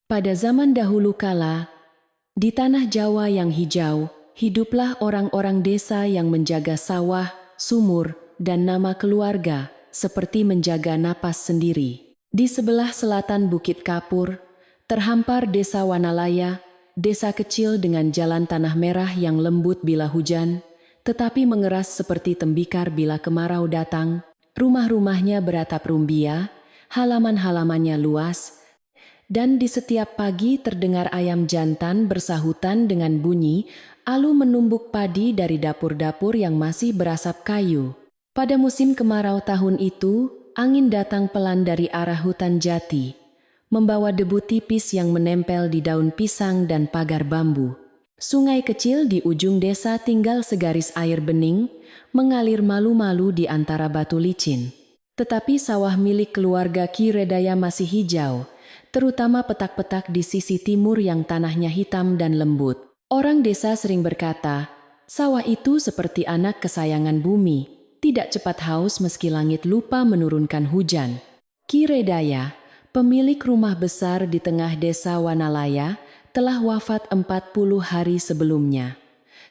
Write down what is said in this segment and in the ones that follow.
Pada zaman dahulu kala, di tanah Jawa yang hijau, hiduplah orang-orang desa yang menjaga sawah, sumur, dan nama keluarga, seperti menjaga napas sendiri. Di sebelah selatan Bukit Kapur, terhampar desa Wanalaya, desa kecil dengan jalan tanah merah yang lembut bila hujan, tetapi mengeras seperti tembikar bila kemarau datang. Rumah-rumahnya beratap rumbia, halaman-halamannya luas, dan di setiap pagi terdengar ayam jantan bersahutan dengan bunyi, lalu menumbuk padi dari dapur-dapur yang masih berasap kayu. Pada musim kemarau tahun itu, angin datang pelan dari arah hutan jati, membawa debu tipis yang menempel di daun pisang dan pagar bambu. Sungai kecil di ujung desa tinggal segaris air bening, mengalir malu-malu di antara batu licin. Tetapi sawah milik keluarga Ki Redaya masih hijau, terutama petak-petak di sisi timur yang tanahnya hitam dan lembut. Orang desa sering berkata, sawah itu seperti anak kesayangan bumi, tidak cepat haus meski langit lupa menurunkan hujan. Ki Redaya, pemilik rumah besar di tengah desa Wanalaya, telah wafat 40 hari sebelumnya.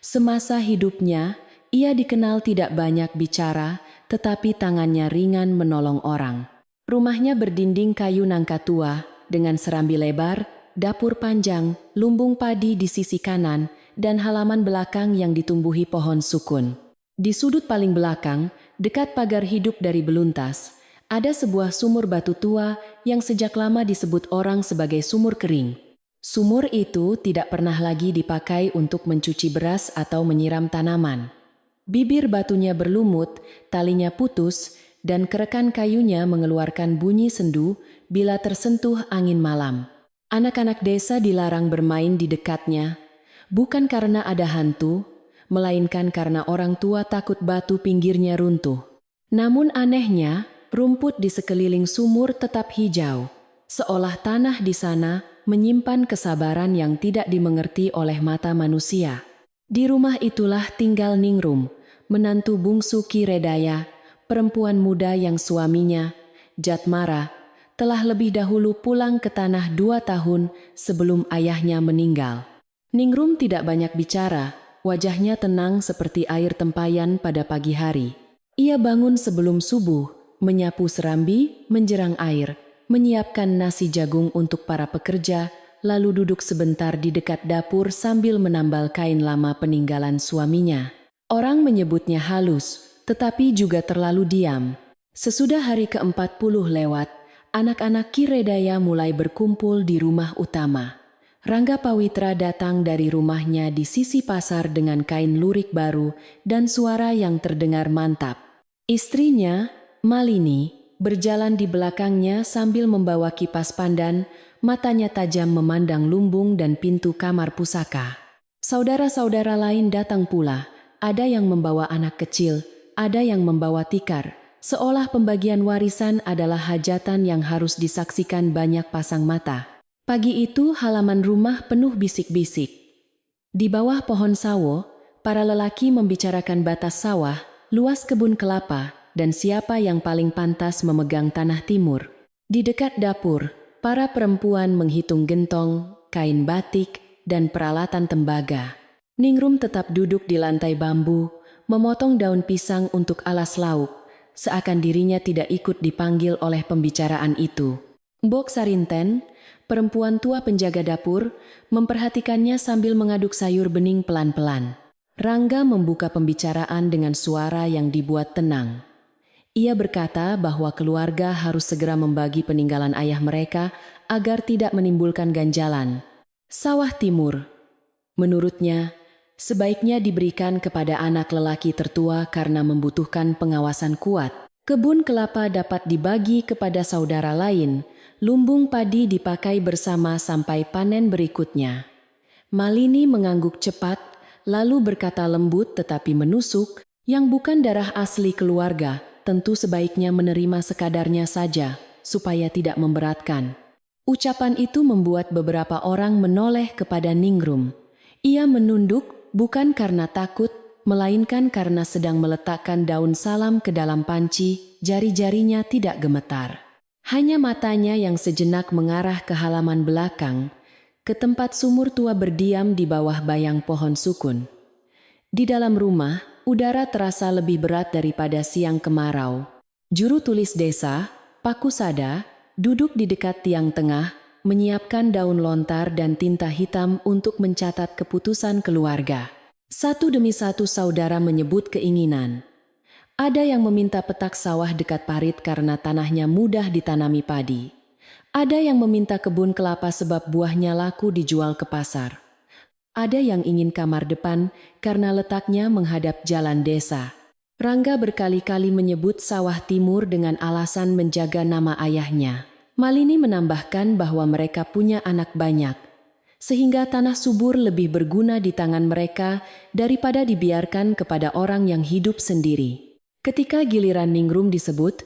Semasa hidupnya, ia dikenal tidak banyak bicara, tetapi tangannya ringan menolong orang. Rumahnya berdinding kayu nangka tua, dengan serambi lebar, dapur panjang, lumbung padi di sisi kanan, dan halaman belakang yang ditumbuhi pohon sukun. Di sudut paling belakang, dekat pagar hidup dari beluntas, ada sebuah sumur batu tua yang sejak lama disebut orang sebagai sumur kering. Sumur itu tidak pernah lagi dipakai untuk mencuci beras atau menyiram tanaman. Bibir batunya berlumut, talinya putus, dan kerekan kayunya mengeluarkan bunyi sendu bila tersentuh angin malam. Anak-anak desa dilarang bermain di dekatnya, bukan karena ada hantu, melainkan karena orang tua takut batu pinggirnya runtuh. Namun anehnya, rumput di sekeliling sumur tetap hijau, seolah tanah di sana menyimpan kesabaran yang tidak dimengerti oleh mata manusia. Di rumah itulah tinggal Ningrum, menantu bungsu Ki Redaya, perempuan muda yang suaminya, Jatmara, telah lebih dahulu pulang ke tanah 2 tahun sebelum ayahnya meninggal. Ningrum tidak banyak bicara, wajahnya tenang seperti air tempayan pada pagi hari. Ia bangun sebelum subuh, menyapu serambi, menjerang air, menyiapkan nasi jagung untuk para pekerja, lalu duduk sebentar di dekat dapur sambil menambal kain lama peninggalan suaminya. Orang menyebutnya halus, tetapi juga terlalu diam. Sesudah hari ke-40 lewat, anak-anak Ki Redaya mulai berkumpul di rumah utama. Rangga Pawitra datang dari rumahnya di sisi pasar dengan kain lurik baru dan suara yang terdengar mantap. Istrinya, Malini, berjalan di belakangnya sambil membawa kipas pandan, matanya tajam memandang lumbung dan pintu kamar pusaka. Saudara-saudara lain datang pula, ada yang membawa anak kecil, ada yang membawa tikar, seolah pembagian warisan adalah hajatan yang harus disaksikan banyak pasang mata. Pagi itu halaman rumah penuh bisik-bisik. Di bawah pohon sawo, para lelaki membicarakan batas sawah, luas kebun kelapa, dan siapa yang paling pantas memegang tanah timur. Di dekat dapur, para perempuan menghitung gentong, kain batik, dan peralatan tembaga. Ningrum tetap duduk di lantai bambu, memotong daun pisang untuk alas lauk, seakan dirinya tidak ikut dipanggil oleh pembicaraan itu. Mbok Sarinten, perempuan tua penjaga dapur, memperhatikannya sambil mengaduk sayur bening pelan-pelan. Rangga membuka pembicaraan dengan suara yang dibuat tenang. Ia berkata bahwa keluarga harus segera membagi peninggalan ayah mereka agar tidak menimbulkan ganjalan. Sawah timur, menurutnya, sebaiknya diberikan kepada anak lelaki tertua karena membutuhkan pengawasan kuat. Kebun kelapa dapat dibagi kepada saudara lain, lumbung padi dipakai bersama sampai panen berikutnya. Malini mengangguk cepat, lalu berkata lembut tetapi menusuk, yang bukan darah asli keluarga, tentu sebaiknya menerima sekadarnya saja, supaya tidak memberatkan. Ucapan itu membuat beberapa orang menoleh kepada Ningrum. Ia menunduk, bukan karena takut, melainkan karena sedang meletakkan daun salam ke dalam panci, jari-jarinya tidak gemetar. Hanya matanya yang sejenak mengarah ke halaman belakang, ke tempat sumur tua berdiam di bawah bayang pohon sukun. Di dalam rumah, udara terasa lebih berat daripada siang kemarau. Juru tulis desa, Pakusada, duduk di dekat tiang tengah, menyiapkan daun lontar dan tinta hitam untuk mencatat keputusan keluarga. Satu demi satu saudara menyebut keinginan. Ada yang meminta petak sawah dekat parit karena tanahnya mudah ditanami padi. Ada yang meminta kebun kelapa sebab buahnya laku dijual ke pasar. Ada yang ingin kamar depan karena letaknya menghadap jalan desa. Rangga berkali-kali menyebut sawah timur dengan alasan menjaga nama ayahnya. Malini menambahkan bahwa mereka punya anak banyak, sehingga tanah subur lebih berguna di tangan mereka daripada dibiarkan kepada orang yang hidup sendiri. Ketika giliran Ningrum disebut,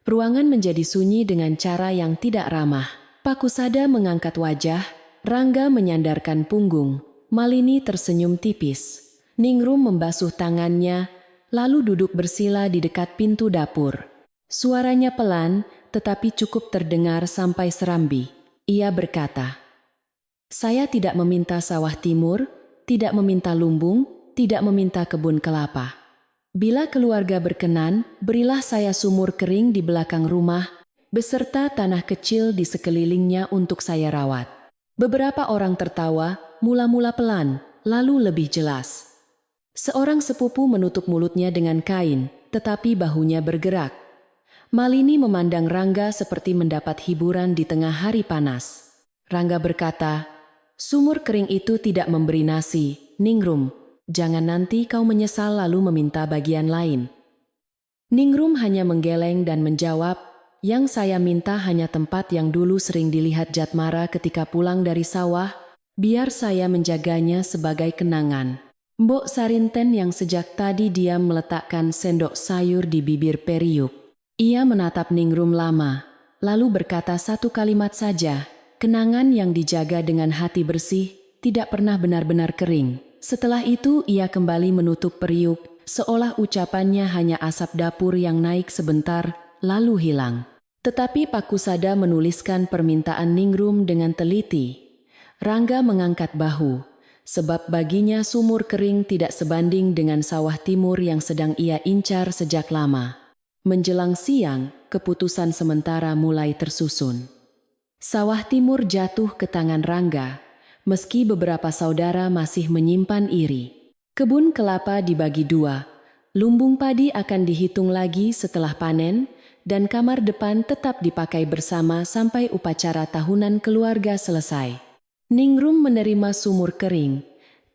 ruangan menjadi sunyi dengan cara yang tidak ramah. Pakusada mengangkat wajah, Rangga menyandarkan punggung. Malini tersenyum tipis. Ningrum membasuh tangannya, lalu duduk bersila di dekat pintu dapur. Suaranya pelan, tetapi cukup terdengar sampai serambi. Ia berkata, "Saya tidak meminta sawah timur, tidak meminta lumbung, tidak meminta kebun kelapa. Bila keluarga berkenan, berilah saya sumur kering di belakang rumah, beserta tanah kecil di sekelilingnya untuk saya rawat." Beberapa orang tertawa, mula-mula pelan, lalu lebih jelas. Seorang sepupu menutup mulutnya dengan kain, tetapi bahunya bergerak. Malini memandang Rangga seperti mendapat hiburan di tengah hari panas. Rangga berkata, "Sumur kering itu tidak memberi nasi, Ningrum. Jangan nanti kau menyesal lalu meminta bagian lain." Ningrum hanya menggeleng dan menjawab, "Yang saya minta hanya tempat yang dulu sering dilihat Jatmara ketika pulang dari sawah, biar saya menjaganya sebagai kenangan." Mbok Sarinten yang sejak tadi diam meletakkan sendok sayur di bibir periuk. Ia menatap Ningrum lama, lalu berkata satu kalimat saja, "Kenangan yang dijaga dengan hati bersih, tidak pernah benar-benar kering." Setelah itu ia kembali menutup periuk, seolah ucapannya hanya asap dapur yang naik sebentar, lalu hilang. Tetapi Pakusada menuliskan permintaan Ningrum dengan teliti. Rangga mengangkat bahu, sebab baginya sumur kering tidak sebanding dengan sawah timur yang sedang ia incar sejak lama. Menjelang siang, keputusan sementara mulai tersusun. Sawah timur jatuh ke tangan Rangga, meski beberapa saudara masih menyimpan iri. Kebun kelapa dibagi dua, lumbung padi akan dihitung lagi setelah panen, dan kamar depan tetap dipakai bersama sampai upacara tahunan keluarga selesai. Ningrum menerima sumur kering,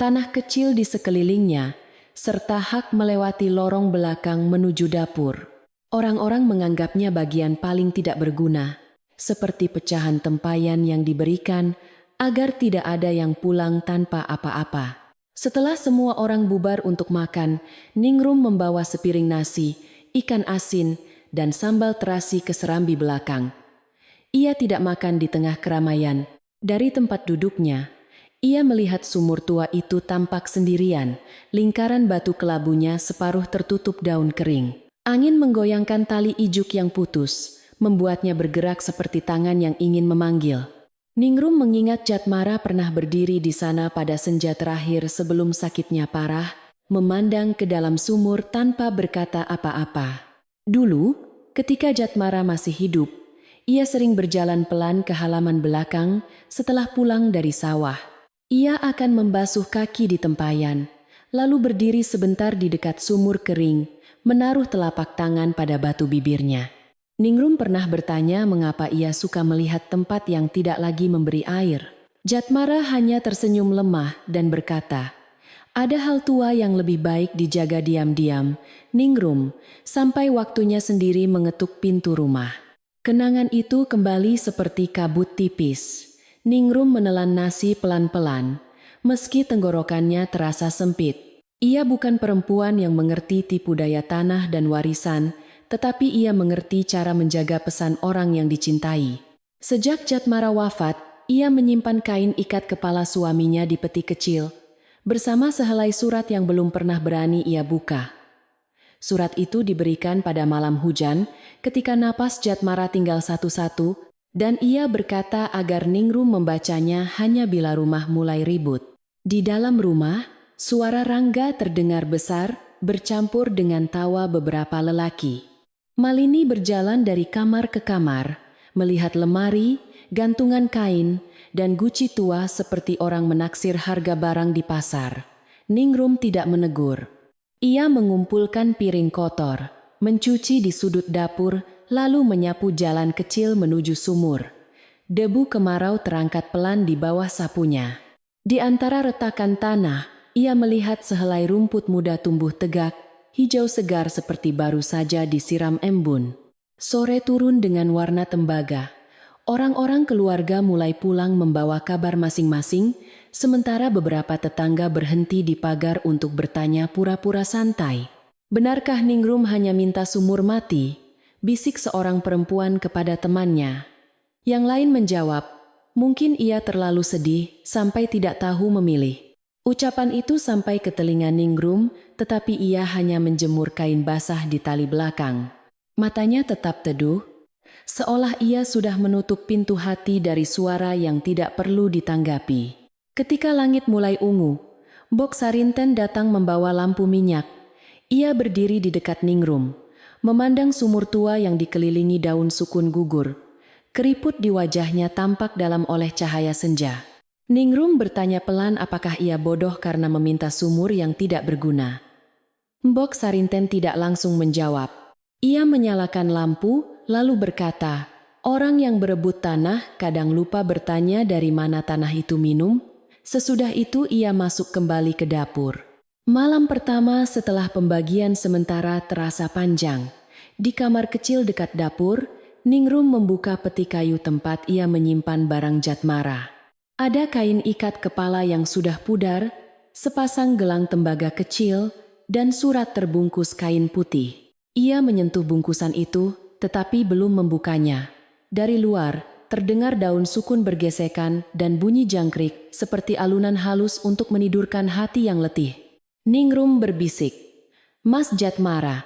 tanah kecil di sekelilingnya, serta hak melewati lorong belakang menuju dapur. Orang-orang menganggapnya bagian paling tidak berguna, seperti pecahan tempayan yang diberikan agar tidak ada yang pulang tanpa apa-apa. Setelah semua orang bubar untuk makan, Ningrum membawa sepiring nasi, ikan asin, dan sambal terasi ke serambi belakang. Ia tidak makan di tengah keramaian. Dari tempat duduknya, ia melihat sumur tua itu tampak sendirian, lingkaran batu kelabunya separuh tertutup daun kering. Angin menggoyangkan tali ijuk yang putus, membuatnya bergerak seperti tangan yang ingin memanggil. Ningrum mengingat Jatmara pernah berdiri di sana pada senja terakhir sebelum sakitnya parah, memandang ke dalam sumur tanpa berkata apa-apa. Dulu, ketika Jatmara masih hidup, ia sering berjalan pelan ke halaman belakang setelah pulang dari sawah. Ia akan membasuh kaki di tempayan, lalu berdiri sebentar di dekat sumur kering, menaruh telapak tangan pada batu bibirnya. Ningrum pernah bertanya mengapa ia suka melihat tempat yang tidak lagi memberi air. Jatmara hanya tersenyum lemah dan berkata, "Ada hal tua yang lebih baik dijaga diam-diam, Ningrum, sampai waktunya sendiri mengetuk pintu rumah." Kenangan itu kembali seperti kabut tipis. Ningrum menelan nasi pelan-pelan, meski tenggorokannya terasa sempit. Ia bukan perempuan yang mengerti tipu daya tanah dan warisan, tetapi ia mengerti cara menjaga pesan orang yang dicintai. Sejak Jatmara wafat, ia menyimpan kain ikat kepala suaminya di peti kecil, bersama sehelai surat yang belum pernah berani ia buka. Surat itu diberikan pada malam hujan ketika napas Jatmara tinggal satu-satu dan ia berkata agar Ningrum membacanya hanya bila rumah mulai ribut. Di dalam rumah, suara Rangga terdengar besar bercampur dengan tawa beberapa lelaki. Malini berjalan dari kamar ke kamar, melihat lemari, gantungan kain, dan guci tua seperti orang menaksir harga barang di pasar. Ningrum tidak menegur. Ia mengumpulkan piring kotor, mencuci di sudut dapur, lalu menyapu jalan kecil menuju sumur. Debu kemarau terangkat pelan di bawah sapunya. Di antara retakan tanah, ia melihat sehelai rumput muda tumbuh tegak, hijau segar seperti baru saja disiram embun. Sore turun dengan warna tembaga. Orang-orang keluarga mulai pulang membawa kabar masing-masing, sementara beberapa tetangga berhenti di pagar untuk bertanya pura-pura santai. "Benarkah Ningrum hanya minta sumur mati?" bisik seorang perempuan kepada temannya. Yang lain menjawab, "Mungkin ia terlalu sedih sampai tidak tahu memilih." Ucapan itu sampai ke telinga Ningrum, tetapi ia hanya menjemur kain basah di tali belakang. Matanya tetap teduh, seolah ia sudah menutup pintu hati dari suara yang tidak perlu ditanggapi. Ketika langit mulai ungu, Bok Sarinten datang membawa lampu minyak. Ia berdiri di dekat Ningrum, memandang sumur tua yang dikelilingi daun sukun gugur. Keriput di wajahnya tampak dalam oleh cahaya senja. Ningrum bertanya pelan apakah ia bodoh karena meminta sumur yang tidak berguna. Bok Sarinten tidak langsung menjawab. Ia menyalakan lampu, lalu berkata, "Orang yang berebut tanah kadang lupa bertanya dari mana tanah itu minum." Sesudah itu ia masuk kembali ke dapur. Malam pertama setelah pembagian sementara terasa panjang. Di kamar kecil dekat dapur, Ningrum membuka peti kayu tempat ia menyimpan barang Jatmara. Ada kain ikat kepala yang sudah pudar, sepasang gelang tembaga kecil, dan surat terbungkus kain putih. Ia menyentuh bungkusan itu, tetapi belum membukanya. Dari luar, terdengar daun sukun bergesekan dan bunyi jangkrik seperti alunan halus untuk menidurkan hati yang letih. Ningrum berbisik, "Mas Jatmara,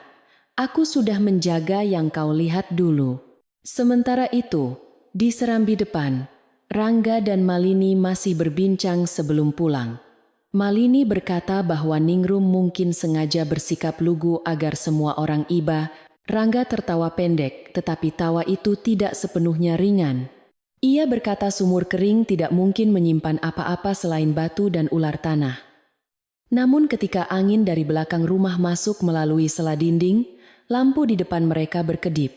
aku sudah menjaga yang kau lihat dulu." Sementara itu, di serambi depan, Rangga dan Malini masih berbincang sebelum pulang. Malini berkata bahwa Ningrum mungkin sengaja bersikap lugu agar semua orang iba. Rangga tertawa pendek, tetapi tawa itu tidak sepenuhnya ringan. Ia berkata sumur kering tidak mungkin menyimpan apa-apa selain batu dan ular tanah. Namun ketika angin dari belakang rumah masuk melalui sela dinding, lampu di depan mereka berkedip.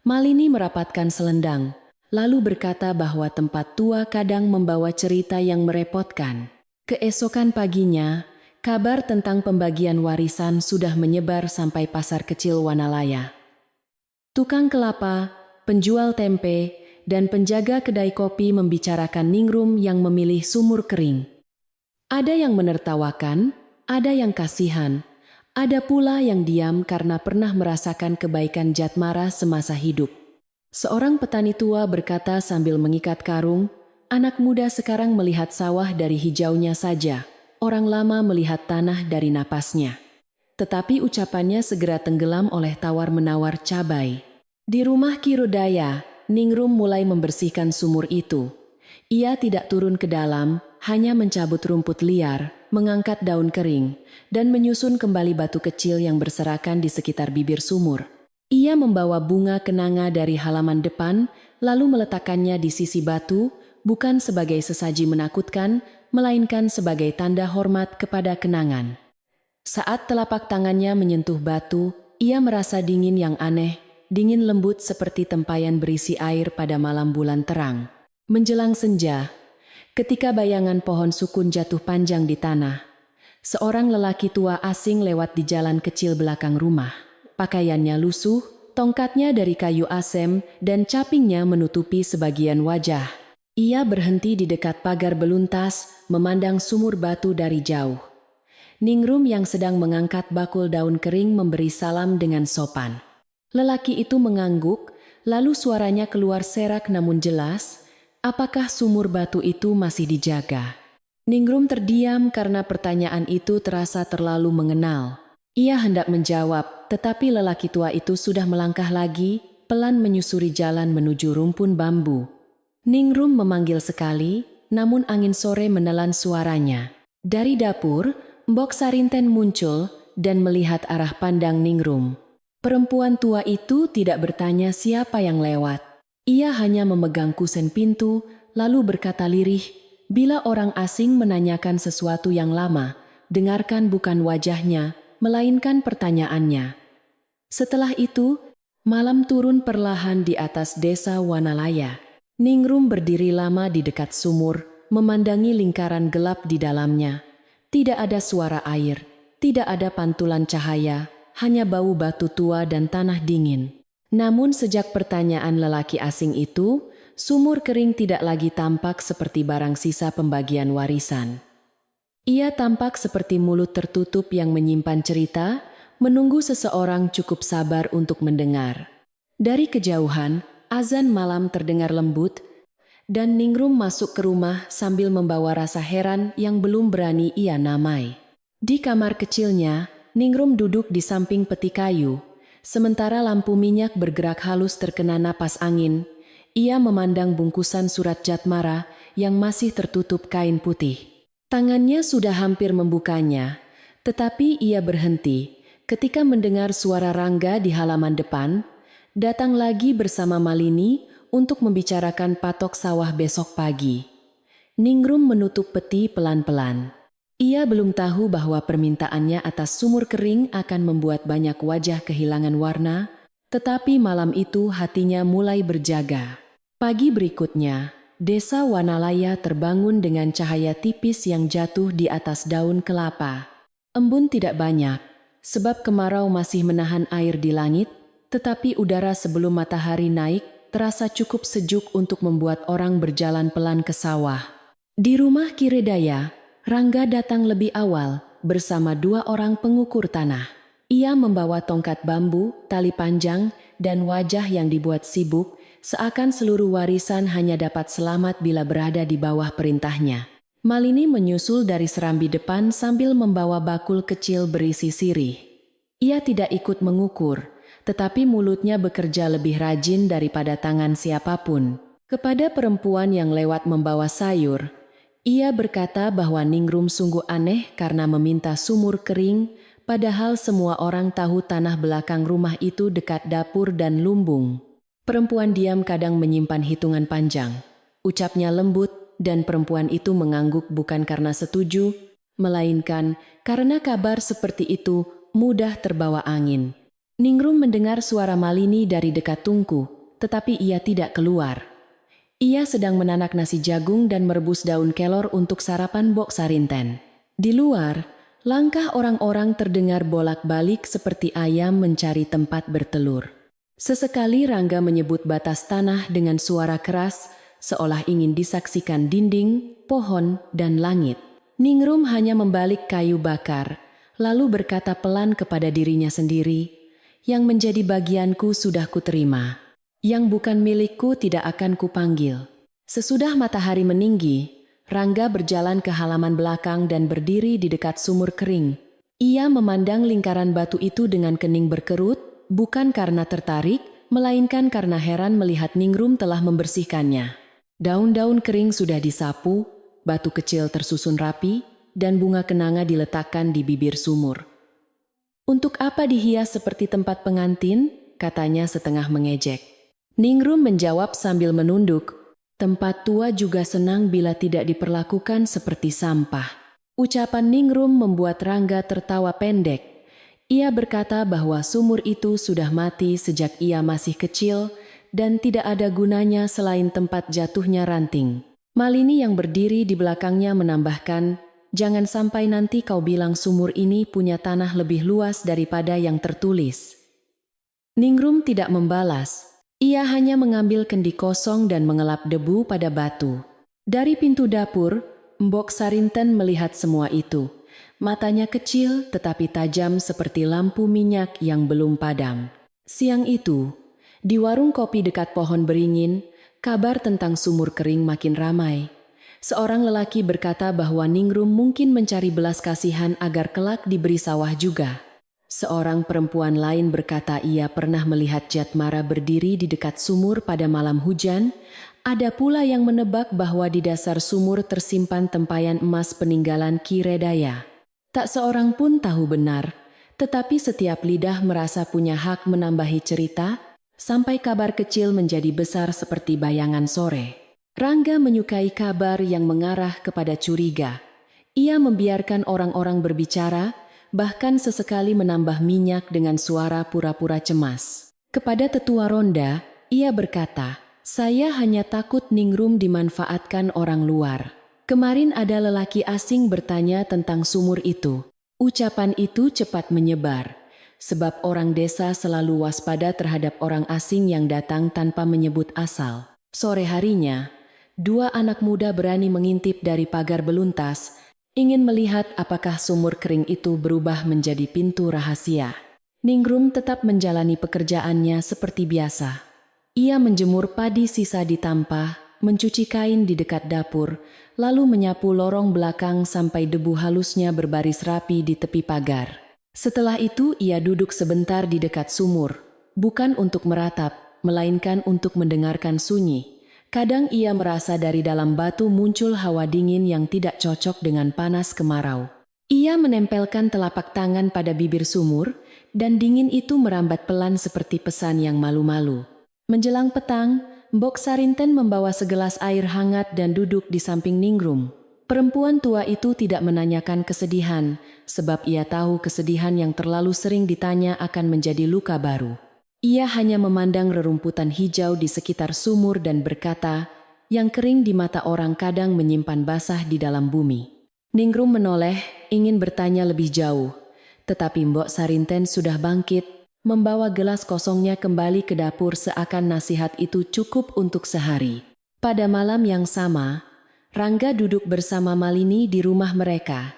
Malini merapatkan selendang, lalu berkata bahwa tempat tua kadang membawa cerita yang merepotkan. Keesokan paginya, kabar tentang pembagian warisan sudah menyebar sampai pasar kecil Wanalaya. Tukang kelapa, penjual tempe, dan penjaga kedai kopi membicarakan Ningrum yang memilih sumur kering. Ada yang menertawakan, ada yang kasihan, ada pula yang diam karena pernah merasakan kebaikan Jatmara semasa hidup. Seorang petani tua berkata sambil mengikat karung, "Anak muda sekarang melihat sawah dari hijaunya saja, orang lama melihat tanah dari napasnya." Tetapi ucapannya segera tenggelam oleh tawar-menawar cabai. Di rumah Kirodaya, Ningrum mulai membersihkan sumur itu. Ia tidak turun ke dalam, hanya mencabut rumput liar, mengangkat daun kering, dan menyusun kembali batu kecil yang berserakan di sekitar bibir sumur. Ia membawa bunga kenanga dari halaman depan, lalu meletakkannya di sisi batu, bukan sebagai sesaji menakutkan, melainkan sebagai tanda hormat kepada kenangan. Saat telapak tangannya menyentuh batu, ia merasa dingin yang aneh, dingin lembut seperti tempayan berisi air pada malam bulan terang. Menjelang senja, ketika bayangan pohon sukun jatuh panjang di tanah, seorang lelaki tua asing lewat di jalan kecil belakang rumah. Pakaiannya lusuh, tongkatnya dari kayu asem, dan capingnya menutupi sebagian wajah. Ia berhenti di dekat pagar beluntas, memandang sumur batu dari jauh. Ningrum yang sedang mengangkat bakul daun kering memberi salam dengan sopan. Lelaki itu mengangguk, lalu suaranya keluar serak namun jelas, "Apakah sumur batu itu masih dijaga?" Ningrum terdiam karena pertanyaan itu terasa terlalu mengenal. Ia hendak menjawab, tetapi lelaki tua itu sudah melangkah lagi, pelan menyusuri jalan menuju rumpun bambu. Ningrum memanggil sekali, namun angin sore menelan suaranya. Dari dapur, Mbok Sarinten muncul dan melihat arah pandang Ningrum. Perempuan tua itu tidak bertanya siapa yang lewat. Ia hanya memegang kusen pintu, lalu berkata lirih, "Bila orang asing menanyakan sesuatu yang lama, dengarkan bukan wajahnya, melainkan pertanyaannya." Setelah itu, malam turun perlahan di atas desa Wanalaya. Ningrum berdiri lama di dekat sumur, memandangi lingkaran gelap di dalamnya. Tidak ada suara air, tidak ada pantulan cahaya, hanya bau batu tua dan tanah dingin. Namun sejak pertanyaan lelaki asing itu, sumur kering tidak lagi tampak seperti barang sisa pembagian warisan. Ia tampak seperti mulut tertutup yang menyimpan cerita, menunggu seseorang cukup sabar untuk mendengar. Dari kejauhan, azan malam terdengar lembut, dan Ningrum masuk ke rumah sambil membawa rasa heran yang belum berani ia namai. Di kamar kecilnya, Ningrum duduk di samping peti kayu. Sementara lampu minyak bergerak halus terkena napas angin, ia memandang bungkusan surat Jatmara yang masih tertutup kain putih. Tangannya sudah hampir membukanya, tetapi ia berhenti ketika mendengar suara Rangga di halaman depan, datang lagi bersama Malini untuk membicarakan patok sawah besok pagi. Ningrum menutup peti pelan-pelan. Ia belum tahu bahwa permintaannya atas sumur kering akan membuat banyak wajah kehilangan warna, tetapi malam itu hatinya mulai berjaga. Pagi berikutnya, desa Wanalaya terbangun dengan cahaya tipis yang jatuh di atas daun kelapa. Embun tidak banyak, sebab kemarau masih menahan air di langit, tetapi udara sebelum matahari naik terasa cukup sejuk untuk membuat orang berjalan pelan ke sawah. Di rumah Kiredaya, Rangga datang lebih awal bersama 2 orang pengukur tanah. Ia membawa tongkat bambu, tali panjang, dan wajah yang dibuat sibuk, seakan seluruh warisan hanya dapat selamat bila berada di bawah perintahnya. Malini menyusul dari serambi depan sambil membawa bakul kecil berisi sirih. Ia tidak ikut mengukur, tetapi mulutnya bekerja lebih rajin daripada tangan siapapun. Kepada perempuan yang lewat membawa sayur, ia berkata bahwa Ningrum sungguh aneh karena meminta sumur kering, padahal semua orang tahu tanah belakang rumah itu dekat dapur dan lumbung. Perempuan diam kadang menyimpan hitungan panjang. Ucapnya lembut dan perempuan itu mengangguk bukan karena setuju, melainkan karena kabar seperti itu mudah terbawa angin. Ningrum mendengar suara Malini dari dekat tungku, tetapi ia tidak keluar. Ia sedang menanak nasi jagung dan merebus daun kelor untuk sarapan Mbok Sarinten. Di luar, langkah orang-orang terdengar bolak-balik seperti ayam mencari tempat bertelur. Sesekali Rangga menyebut batas tanah dengan suara keras, seolah ingin disaksikan dinding, pohon, dan langit. Ningrum hanya membalik kayu bakar, lalu berkata pelan kepada dirinya sendiri, "Yang menjadi bagianku sudah kuterima. Yang bukan milikku tidak akan kupanggil." Sesudah matahari meninggi, Rangga berjalan ke halaman belakang dan berdiri di dekat sumur kering. Ia memandang lingkaran batu itu dengan kening berkerut, bukan karena tertarik, melainkan karena heran melihat Ningrum telah membersihkannya. Daun-daun kering sudah disapu, batu kecil tersusun rapi, dan bunga kenanga diletakkan di bibir sumur. "Untuk apa dihias seperti tempat pengantin?" katanya setengah mengejek. Ningrum menjawab sambil menunduk, "Tempat tua juga senang bila tidak diperlakukan seperti sampah." Ucapan Ningrum membuat Rangga tertawa pendek. Ia berkata bahwa sumur itu sudah mati sejak ia masih kecil dan tidak ada gunanya selain tempat jatuhnya ranting. Malini yang berdiri di belakangnya menambahkan, "Jangan sampai nanti kau bilang sumur ini punya tanah lebih luas daripada yang tertulis." Ningrum tidak membalas. Ia hanya mengambil kendi kosong dan mengelap debu pada batu. Dari pintu dapur, Mbok Sarinten melihat semua itu. Matanya kecil tetapi tajam seperti lampu minyak yang belum padam. Siang itu, di warung kopi dekat pohon beringin, kabar tentang sumur kering makin ramai. Seorang lelaki berkata bahwa Ningrum mungkin mencari belas kasihan agar kelak diberi sawah juga. Seorang perempuan lain berkata ia pernah melihat Jatmara berdiri di dekat sumur pada malam hujan. Ada pula yang menebak bahwa di dasar sumur tersimpan tempayan emas peninggalan Ki Redaya. Tak seorang pun tahu benar, tetapi setiap lidah merasa punya hak menambahi cerita, sampai kabar kecil menjadi besar seperti bayangan sore. Rangga menyukai kabar yang mengarah kepada curiga. Ia membiarkan orang-orang berbicara, bahkan sesekali menambah minyak dengan suara pura-pura cemas. Kepada tetua ronda, ia berkata, "Saya hanya takut Ningrum dimanfaatkan orang luar. Kemarin ada lelaki asing bertanya tentang sumur itu." Ucapan itu cepat menyebar, sebab orang desa selalu waspada terhadap orang asing yang datang tanpa menyebut asal. Sore harinya, dua anak muda berani mengintip dari pagar beluntas, ingin melihat apakah sumur kering itu berubah menjadi pintu rahasia. Ningrum tetap menjalani pekerjaannya seperti biasa. Ia menjemur padi sisa di tampah, mencuci kain di dekat dapur, lalu menyapu lorong belakang sampai debu halusnya berbaris rapi di tepi pagar. Setelah itu ia duduk sebentar di dekat sumur, bukan untuk meratap, melainkan untuk mendengarkan sunyi. Kadang ia merasa dari dalam batu muncul hawa dingin yang tidak cocok dengan panas kemarau. Ia menempelkan telapak tangan pada bibir sumur, dan dingin itu merambat pelan seperti pesan yang malu-malu. Menjelang petang, Mbok Sarinten membawa segelas air hangat dan duduk di samping Ningrum. Perempuan tua itu tidak menanyakan kesedihan, sebab ia tahu kesedihan yang terlalu sering ditanya akan menjadi luka baru. Ia hanya memandang rerumputan hijau di sekitar sumur dan berkata, "Yang kering di mata orang kadang menyimpan basah di dalam bumi." Ningrum menoleh, ingin bertanya lebih jauh. Tetapi Mbok Sarinten sudah bangkit, membawa gelas kosongnya kembali ke dapur seakan nasihat itu cukup untuk sehari. Pada malam yang sama, Rangga duduk bersama Malini di rumah mereka.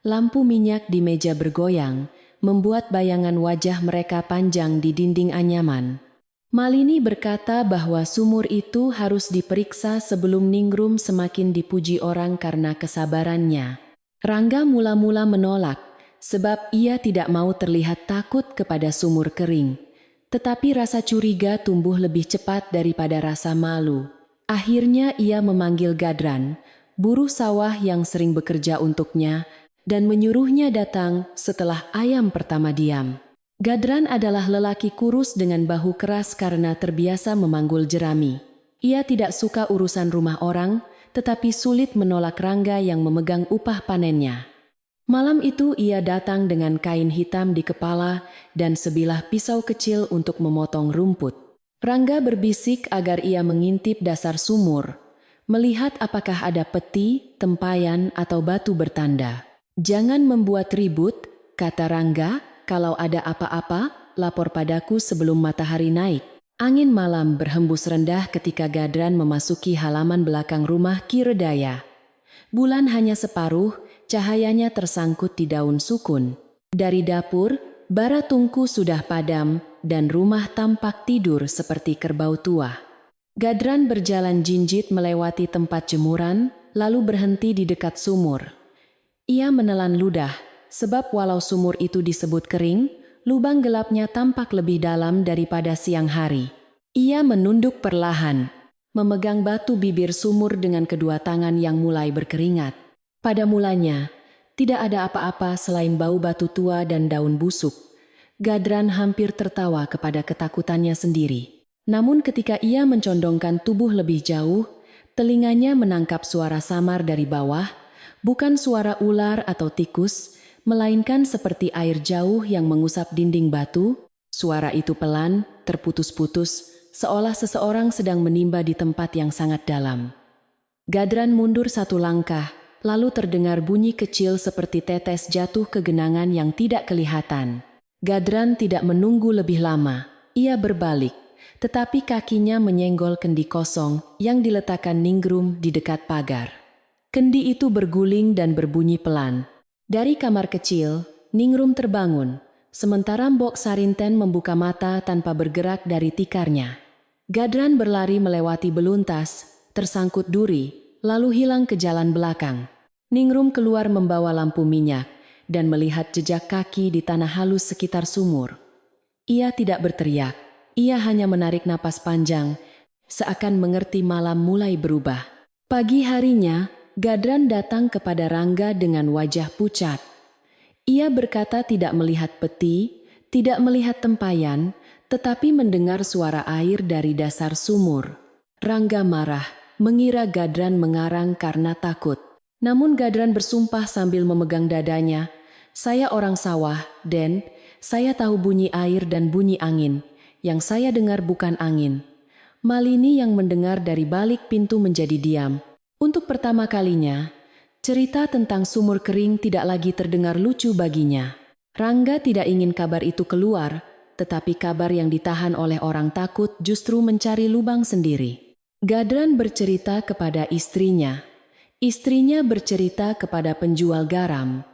Lampu minyak di meja bergoyang, membuat bayangan wajah mereka panjang di dinding anyaman. Malini berkata bahwa sumur itu harus diperiksa sebelum Ningrum semakin dipuji orang karena kesabarannya. Rangga mula-mula menolak, sebab ia tidak mau terlihat takut kepada sumur kering. Tetapi rasa curiga tumbuh lebih cepat daripada rasa malu. Akhirnya ia memanggil Gadran, buruh sawah yang sering bekerja untuknya, dan menyuruhnya datang setelah ayam pertama diam. Gadran adalah lelaki kurus dengan bahu keras karena terbiasa memanggul jerami. Ia tidak suka urusan rumah orang, tetapi sulit menolak Rangga yang memegang upah panennya. Malam itu ia datang dengan kain hitam di kepala dan sebilah pisau kecil untuk memotong rumput. Rangga berbisik agar ia mengintip dasar sumur, melihat apakah ada peti, tempayan, atau batu bertanda. "Jangan membuat ribut," kata Rangga, "kalau ada apa-apa, lapor padaku sebelum matahari naik." Angin malam berhembus rendah ketika Gadran memasuki halaman belakang rumah Ki Redaya. Bulan hanya separuh, cahayanya tersangkut di daun sukun. Dari dapur, bara tungku sudah padam, dan rumah tampak tidur seperti kerbau tua. Gadran berjalan jinjit melewati tempat jemuran, lalu berhenti di dekat sumur. Ia menelan ludah, sebab walau sumur itu disebut kering, lubang gelapnya tampak lebih dalam daripada siang hari. Ia menunduk perlahan, memegang batu bibir sumur dengan kedua tangan yang mulai berkeringat. Pada mulanya, tidak ada apa-apa selain bau batu tua dan daun busuk. Gadran hampir tertawa kepada ketakutannya sendiri. Namun ketika ia mencondongkan tubuh lebih jauh, telinganya menangkap suara samar dari bawah, bukan suara ular atau tikus, melainkan seperti air jauh yang mengusap dinding batu. Suara itu pelan, terputus-putus, seolah seseorang sedang menimba di tempat yang sangat dalam. Gadran mundur satu langkah, lalu terdengar bunyi kecil seperti tetes jatuh ke genangan yang tidak kelihatan. Gadran tidak menunggu lebih lama, ia berbalik, tetapi kakinya menyenggol kendi kosong yang diletakkan Ningrum di dekat pagar. Kendi itu berguling dan berbunyi pelan. Dari kamar kecil, Ningrum terbangun, sementara Mbok Sarinten membuka mata tanpa bergerak dari tikarnya. Gadran berlari melewati beluntas, tersangkut duri, lalu hilang ke jalan belakang. Ningrum keluar membawa lampu minyak. dan melihat jejak kaki di tanah halus sekitar sumur. Ia tidak berteriak, ia hanya menarik napas panjang, seakan mengerti malam mulai berubah. Pagi harinya, Gadran datang kepada Rangga dengan wajah pucat. Ia berkata tidak melihat peti, tidak melihat tempayan, tetapi mendengar suara air dari dasar sumur. Rangga marah, mengira Gadran mengarang karena takut. Namun Gadran bersumpah sambil memegang dadanya, "Saya orang sawah, Den. Saya tahu bunyi air dan bunyi angin. Yang saya dengar bukan angin." Malini yang mendengar dari balik pintu menjadi diam. Untuk pertama kalinya, cerita tentang sumur kering tidak lagi terdengar lucu baginya. Rangga tidak ingin kabar itu keluar, tetapi kabar yang ditahan oleh orang takut justru mencari lubang sendiri. Gadran bercerita kepada istrinya. Istrinya bercerita kepada penjual garam.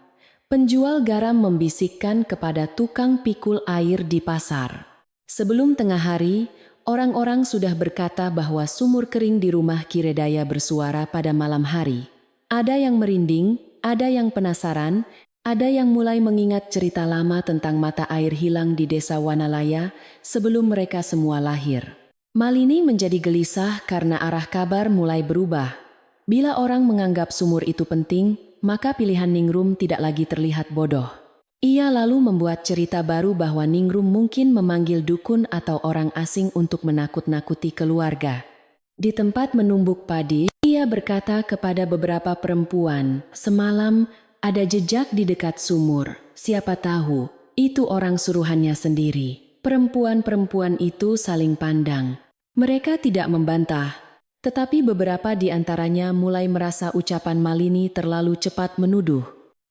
Penjual garam membisikkan kepada tukang pikul air di pasar. Sebelum tengah hari, orang-orang sudah berkata bahwa sumur kering di rumah Kiredaya bersuara pada malam hari. Ada yang merinding, ada yang penasaran, ada yang mulai mengingat cerita lama tentang mata air hilang di desa Wanalaya sebelum mereka semua lahir. Malini menjadi gelisah karena arah kabar mulai berubah. Bila orang menganggap sumur itu penting, maka pilihan Ningrum tidak lagi terlihat bodoh. Ia lalu membuat cerita baru bahwa Ningrum mungkin memanggil dukun atau orang asing untuk menakut-nakuti keluarga. Di tempat menumbuk padi, ia berkata kepada beberapa perempuan, "Semalam ada jejak di dekat sumur. Siapa tahu, itu orang suruhannya sendiri." Perempuan-perempuan itu saling pandang. Mereka tidak membantah. Tetapi beberapa di antaranya mulai merasa ucapan Malini terlalu cepat menuduh.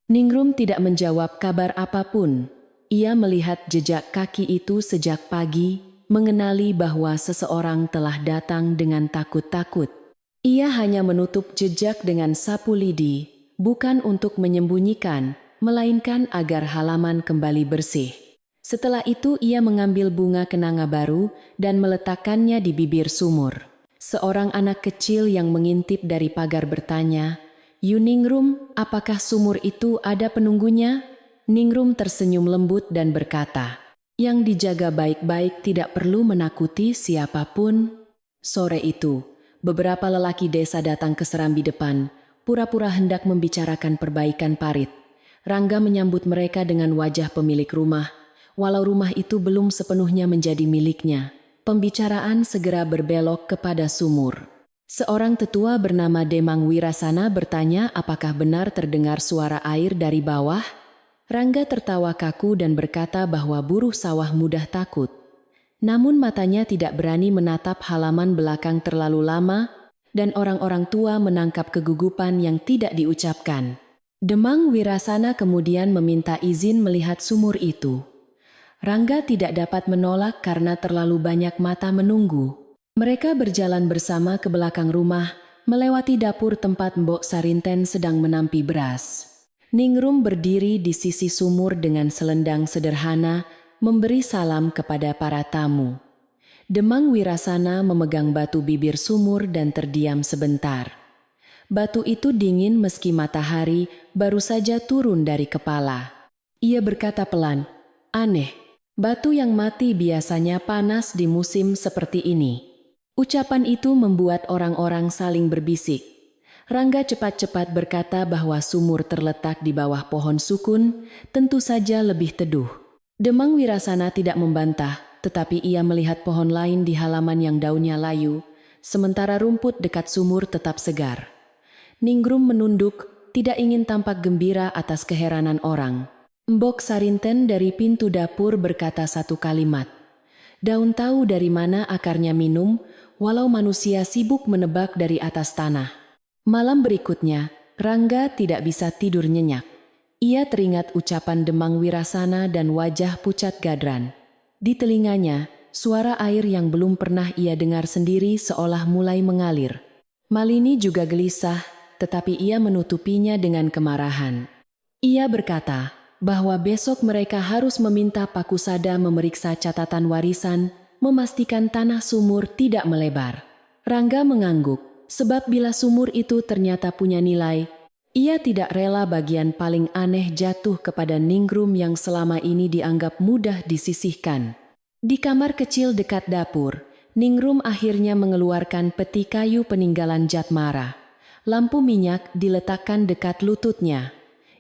Ningrum tidak menjawab kabar apapun. Ia melihat jejak kaki itu sejak pagi, mengenali bahwa seseorang telah datang dengan takut-takut. Ia hanya menutup jejak dengan sapu lidi, bukan untuk menyembunyikan, melainkan agar halaman kembali bersih. Setelah itu ia mengambil bunga kenanga baru dan meletakkannya di bibir sumur. Seorang anak kecil yang mengintip dari pagar bertanya, "Ningrum, apakah sumur itu ada penunggunya?" Ningrum tersenyum lembut dan berkata, "Yang dijaga baik-baik tidak perlu menakuti siapapun." Sore itu, beberapa lelaki desa datang ke serambi depan, pura-pura hendak membicarakan perbaikan parit. Rangga menyambut mereka dengan wajah pemilik rumah, walau rumah itu belum sepenuhnya menjadi miliknya. Pembicaraan segera berbelok kepada sumur. Seorang tetua bernama Demang Wirasana bertanya apakah benar terdengar suara air dari bawah. Rangga tertawa kaku dan berkata bahwa buruh sawah mudah takut. Namun matanya tidak berani menatap halaman belakang terlalu lama, dan orang-orang tua menangkap kegugupan yang tidak diucapkan. Demang Wirasana kemudian meminta izin melihat sumur itu. Rangga tidak dapat menolak karena terlalu banyak mata menunggu. Mereka berjalan bersama ke belakang rumah, melewati dapur tempat Mbok Sarinten sedang menampi beras. Ningrum berdiri di sisi sumur dengan selendang sederhana, memberi salam kepada para tamu. Demang Wirasana memegang batu bibir sumur dan terdiam sebentar. Batu itu dingin meski matahari baru saja turun dari kepala. Ia berkata pelan, "Aneh. Batu yang mati biasanya panas di musim seperti ini." Ucapan itu membuat orang-orang saling berbisik. Rangga cepat-cepat berkata bahwa sumur terletak di bawah pohon sukun, tentu saja lebih teduh. Demang Wirasana tidak membantah, tetapi ia melihat pohon lain di halaman yang daunnya layu, sementara rumput dekat sumur tetap segar. Ningrum menunduk, tidak ingin tampak gembira atas keheranan orang. Mbok Sarinten dari pintu dapur berkata satu kalimat. "Daun tahu dari mana akarnya minum, walau manusia sibuk menebak dari atas tanah." Malam berikutnya, Rangga tidak bisa tidur nyenyak. Ia teringat ucapan Demang Wirasana dan wajah pucat Gadran. Di telinganya, suara air yang belum pernah ia dengar sendiri seolah mulai mengalir. Malini juga gelisah, tetapi ia menutupinya dengan kemarahan. Ia berkata bahwa besok mereka harus meminta Pakusada memeriksa catatan warisan, memastikan tanah sumur tidak melebar. Rangga mengangguk, sebab bila sumur itu ternyata punya nilai, Ia tidak rela bagian paling aneh jatuh kepada Ningrum yang selama ini dianggap mudah disisihkan. Di kamar kecil dekat dapur, Ningrum akhirnya mengeluarkan peti kayu peninggalan Jatmara. Lampu minyak diletakkan dekat lututnya.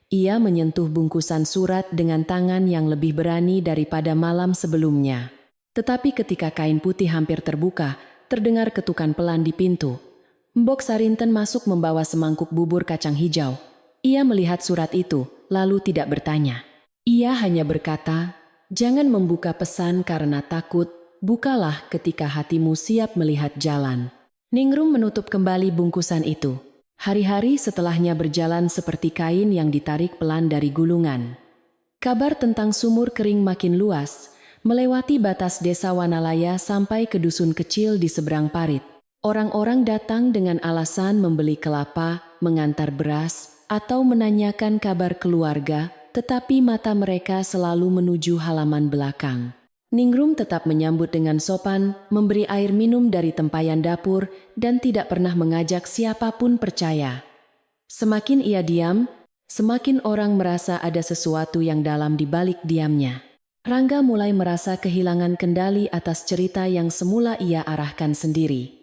Ia menyentuh bungkusan surat dengan tangan yang lebih berani daripada malam sebelumnya. Tetapi ketika kain putih hampir terbuka, terdengar ketukan pelan di pintu. Mbok Sarinten masuk membawa semangkuk bubur kacang hijau. Ia melihat surat itu, lalu tidak bertanya. Ia hanya berkata, "Jangan membuka pesan karena takut, bukalah ketika hatimu siap melihat jalan." Ningrum menutup kembali bungkusan itu. Hari-hari setelahnya berjalan seperti kain yang ditarik pelan dari gulungan. Kabar tentang sumur kering makin luas, melewati batas desa Wanalaya sampai ke dusun kecil di seberang parit. Orang-orang datang dengan alasan membeli kelapa, mengantar beras, atau menanyakan kabar keluarga, tetapi mata mereka selalu menuju halaman belakang. Ningrum tetap menyambut dengan sopan, memberi air minum dari tempayan dapur, dan tidak pernah mengajak siapapun percaya. Semakin ia diam, semakin orang merasa ada sesuatu yang dalam di balik diamnya. Rangga mulai merasa kehilangan kendali atas cerita yang semula ia arahkan sendiri.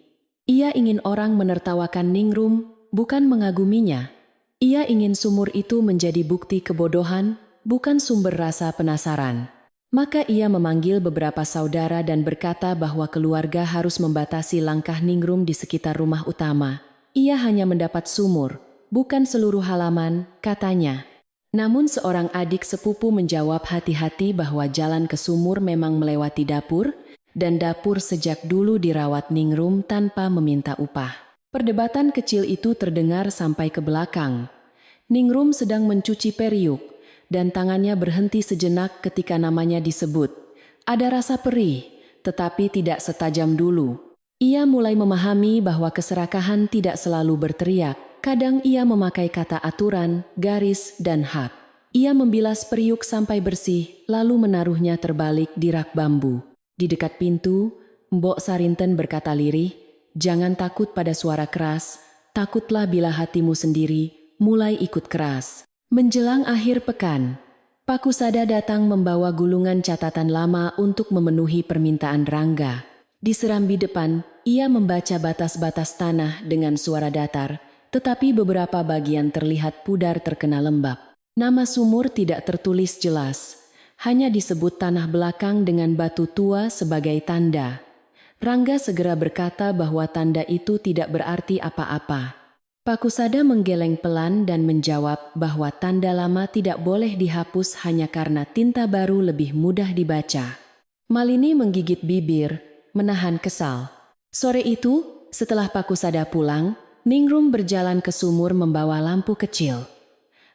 Ia ingin orang menertawakan Ningrum, bukan mengaguminya. Ia ingin sumur itu menjadi bukti kebodohan, bukan sumber rasa penasaran. Maka ia memanggil beberapa saudara dan berkata bahwa keluarga harus membatasi langkah Ningrum di sekitar rumah utama. Ia hanya mendapat sumur, bukan seluruh halaman, katanya. Namun seorang adik sepupu menjawab hati-hati bahwa jalan ke sumur memang melewati dapur, dan dapur sejak dulu dirawat Ningrum tanpa meminta upah. Perdebatan kecil itu terdengar sampai ke belakang. Ningrum sedang mencuci periuk, dan tangannya berhenti sejenak ketika namanya disebut. Ada rasa perih, tetapi tidak setajam dulu. Ia mulai memahami bahwa keserakahan tidak selalu berteriak. Kadang ia memakai kata aturan, garis, dan hak. Ia membilas periuk sampai bersih, lalu menaruhnya terbalik di rak bambu. Di dekat pintu, Mbok Sarinten berkata lirih, "Jangan takut pada suara keras, takutlah bila hatimu sendiri mulai ikut keras." Menjelang akhir pekan, Pak Kusada datang membawa gulungan catatan lama untuk memenuhi permintaan Rangga. Di serambi depan, ia membaca batas-batas tanah dengan suara datar, tetapi beberapa bagian terlihat pudar terkena lembab. Nama sumur tidak tertulis jelas, hanya disebut tanah belakang dengan batu tua sebagai tanda. Rangga segera berkata bahwa tanda itu tidak berarti apa-apa. Pak Kusada menggeleng pelan dan menjawab bahwa tanda lama tidak boleh dihapus hanya karena tinta baru lebih mudah dibaca. Malini menggigit bibir, menahan kesal. Sore itu, setelah Pak Kusada pulang, Ningrum berjalan ke sumur membawa lampu kecil.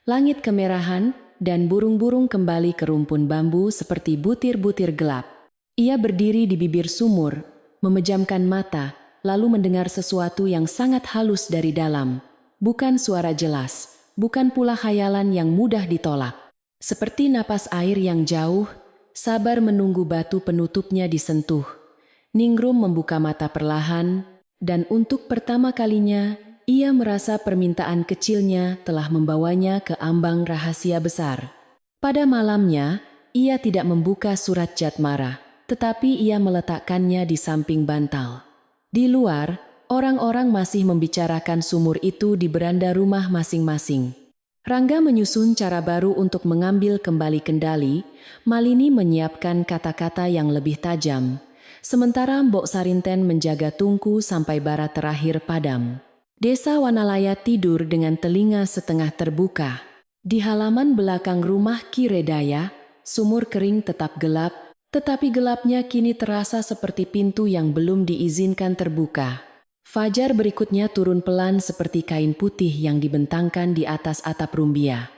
Langit kemerahan dan burung-burung kembali ke rumpun bambu seperti butir-butir gelap. Ia berdiri di bibir sumur, memejamkan mata, lalu mendengar sesuatu yang sangat halus dari dalam. Bukan suara jelas, bukan pula khayalan yang mudah ditolak. Seperti napas air yang jauh, sabar menunggu batu penutupnya disentuh. Ningrum membuka mata perlahan, dan untuk pertama kalinya, ia merasa permintaan kecilnya telah membawanya ke ambang rahasia besar. Pada malamnya, ia tidak membuka surat Jatmara, tetapi ia meletakkannya di samping bantal. Di luar, orang-orang masih membicarakan sumur itu di beranda rumah masing-masing. Rangga menyusun cara baru untuk mengambil kembali kendali. Malini menyiapkan kata-kata yang lebih tajam, sementara Mbok Sarinten menjaga tungku sampai bara terakhir padam. Desa Wanalaya tidur dengan telinga setengah terbuka. Di halaman belakang rumah Ki Redaya, sumur kering tetap gelap, tetapi gelapnya kini terasa seperti pintu yang belum diizinkan terbuka. Fajar berikutnya turun pelan seperti kain putih yang dibentangkan di atas atap rumbia.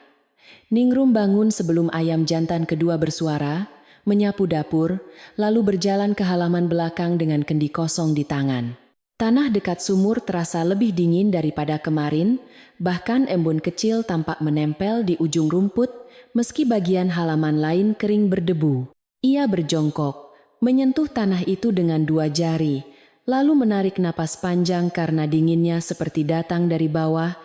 Ningrum bangun sebelum ayam jantan kedua bersuara, menyapu dapur, lalu berjalan ke halaman belakang dengan kendi kosong di tangan. Tanah dekat sumur terasa lebih dingin daripada kemarin, bahkan embun kecil tampak menempel di ujung rumput, meski bagian halaman lain kering berdebu. Ia berjongkok, menyentuh tanah itu dengan dua jari, lalu menarik napas panjang karena dinginnya seperti datang dari bawah.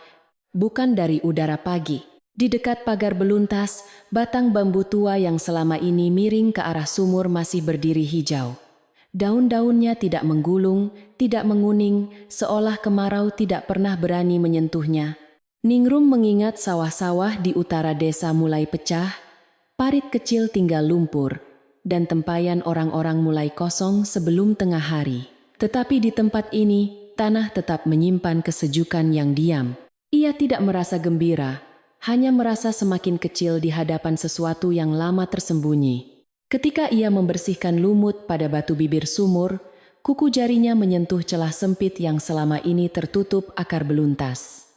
bukan dari udara pagi. Di dekat pagar beluntas, batang bambu tua yang selama ini miring ke arah sumur masih berdiri hijau. Daun-daunnya tidak menggulung, tidak menguning, seolah kemarau tidak pernah berani menyentuhnya. Ningrum mengingat sawah-sawah di utara desa mulai pecah, parit kecil tinggal lumpur, dan tempayan orang-orang mulai kosong sebelum tengah hari. Tetapi di tempat ini, tanah tetap menyimpan kesejukan yang diam. Ia tidak merasa gembira, hanya merasa semakin kecil di hadapan sesuatu yang lama tersembunyi. Ketika ia membersihkan lumut pada batu bibir sumur, kuku jarinya menyentuh celah sempit yang selama ini tertutup akar beluntas.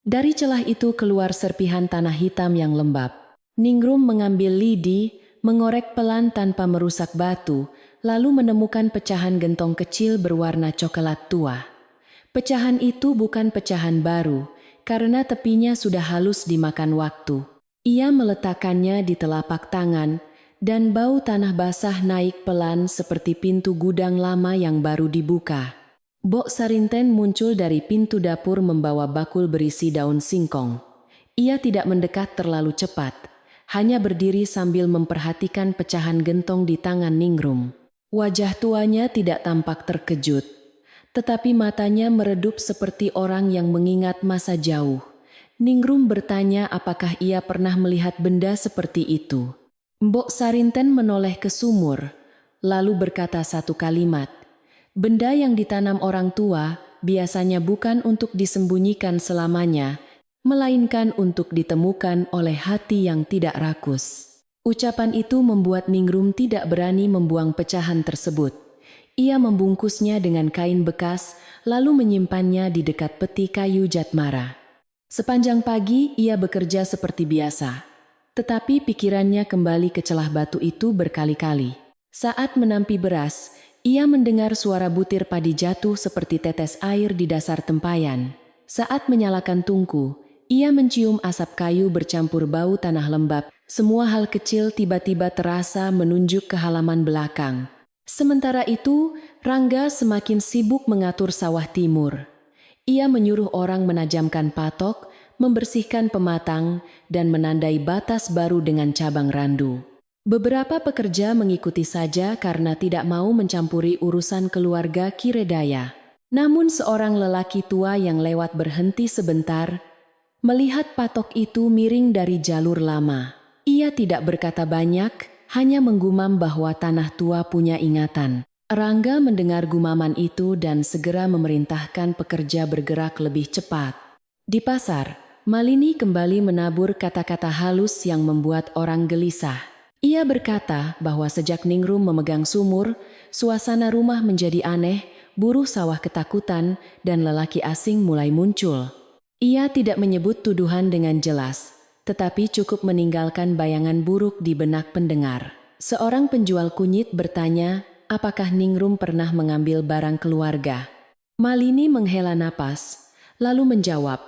Dari celah itu keluar serpihan tanah hitam yang lembab. Ningrum mengambil lidi, mengorek pelan tanpa merusak batu, lalu menemukan pecahan gentong kecil berwarna coklat tua. Pecahan itu bukan pecahan baru, karena tepinya sudah halus dimakan waktu. Ia meletakkannya di telapak tangan, dan bau tanah basah naik pelan seperti pintu gudang lama yang baru dibuka. Bok Sarinten muncul dari pintu dapur membawa bakul berisi daun singkong. Ia tidak mendekat terlalu cepat, hanya berdiri sambil memperhatikan pecahan gentong di tangan Ningrum. Wajah tuanya tidak tampak terkejut, tetapi matanya meredup seperti orang yang mengingat masa jauh. Ningrum bertanya apakah ia pernah melihat benda seperti itu. Mbok Sarinten menoleh ke sumur, lalu berkata satu kalimat, "Benda yang ditanam orang tua biasanya bukan untuk disembunyikan selamanya, melainkan untuk ditemukan oleh hati yang tidak rakus." Ucapan itu membuat Ningrum tidak berani membuang pecahan tersebut. Ia membungkusnya dengan kain bekas, lalu menyimpannya di dekat peti kayu jatmara. Sepanjang pagi ia bekerja seperti biasa. Tetapi pikirannya kembali ke celah batu itu berkali-kali. Saat menampi beras, ia mendengar suara butir padi jatuh seperti tetes air di dasar tempayan. Saat menyalakan tungku, ia mencium asap kayu bercampur bau tanah lembab. Semua hal kecil tiba-tiba terasa menunjuk ke halaman belakang. Sementara itu, Rangga semakin sibuk mengatur sawah timur. Ia menyuruh orang menajamkan patok, membersihkan pematang, dan menandai batas baru dengan cabang randu. Beberapa pekerja mengikuti saja karena tidak mau mencampuri urusan keluarga Kiredaya. Namun seorang lelaki tua yang lewat berhenti sebentar, melihat patok itu miring dari jalur lama. Ia tidak berkata banyak, hanya menggumam bahwa tanah tua punya ingatan. Rangga mendengar gumaman itu dan segera memerintahkan pekerja bergerak lebih cepat. Di pasar, Malini kembali menabur kata-kata halus yang membuat orang gelisah. Ia berkata bahwa sejak Ningrum memegang sumur, suasana rumah menjadi aneh, buruh sawah ketakutan, dan lelaki asing mulai muncul. Ia tidak menyebut tuduhan dengan jelas, tetapi cukup meninggalkan bayangan buruk di benak pendengar. Seorang penjual kunyit bertanya, apakah Ningrum pernah mengambil barang keluarga? Malini menghela napas, lalu menjawab,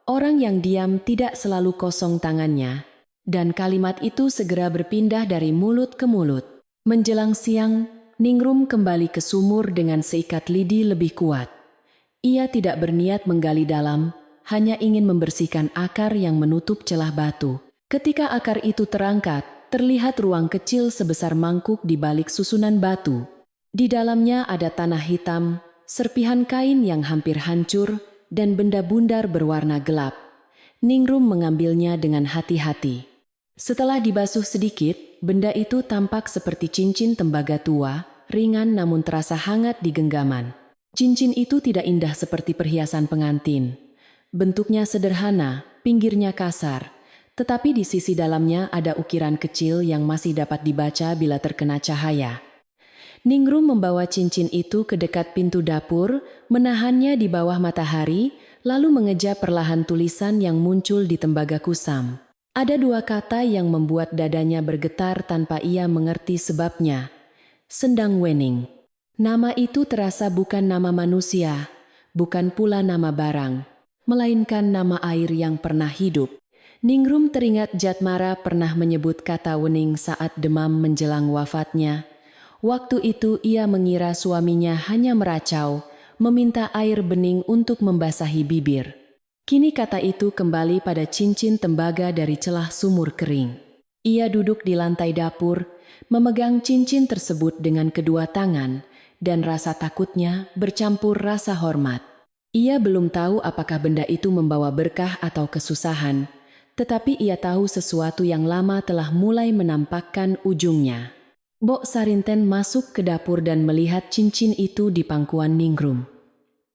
orang yang diam tidak selalu kosong tangannya, dan kalimat itu segera berpindah dari mulut ke mulut. Menjelang siang, Ningrum kembali ke sumur dengan seikat lidi lebih kuat. Ia tidak berniat menggali dalam, hanya ingin membersihkan akar yang menutup celah batu. Ketika akar itu terangkat, terlihat ruang kecil sebesar mangkuk di balik susunan batu. Di dalamnya ada tanah hitam, serpihan kain yang hampir hancur, dan benda bundar berwarna gelap. Ningrum mengambilnya dengan hati-hati. Setelah dibasuh sedikit, benda itu tampak seperti cincin tembaga tua, ringan namun terasa hangat di genggaman. Cincin itu tidak indah seperti perhiasan pengantin. Bentuknya sederhana, pinggirnya kasar, tetapi di sisi dalamnya ada ukiran kecil yang masih dapat dibaca bila terkena cahaya. Ningrum membawa cincin itu ke dekat pintu dapur, menahannya di bawah matahari, lalu mengeja perlahan tulisan yang muncul di tembaga kusam. Ada dua kata yang membuat dadanya bergetar tanpa ia mengerti sebabnya. Sendang Wening. Nama itu terasa bukan nama manusia, bukan pula nama barang, melainkan nama air yang pernah hidup. Ningrum teringat Jatmara pernah menyebut kata Wening saat demam menjelang wafatnya. Waktu itu ia mengira suaminya hanya meracau, meminta air bening untuk membasahi bibir. Kini kata itu kembali pada cincin tembaga dari celah sumur kering. Ia duduk di lantai dapur, memegang cincin tersebut dengan kedua tangan, dan rasa takutnya bercampur rasa hormat. Ia belum tahu apakah benda itu membawa berkah atau kesusahan, tetapi ia tahu sesuatu yang lama telah mulai menampakkan ujungnya. Mbok Sarinten masuk ke dapur dan melihat cincin itu di pangkuan Ningrum.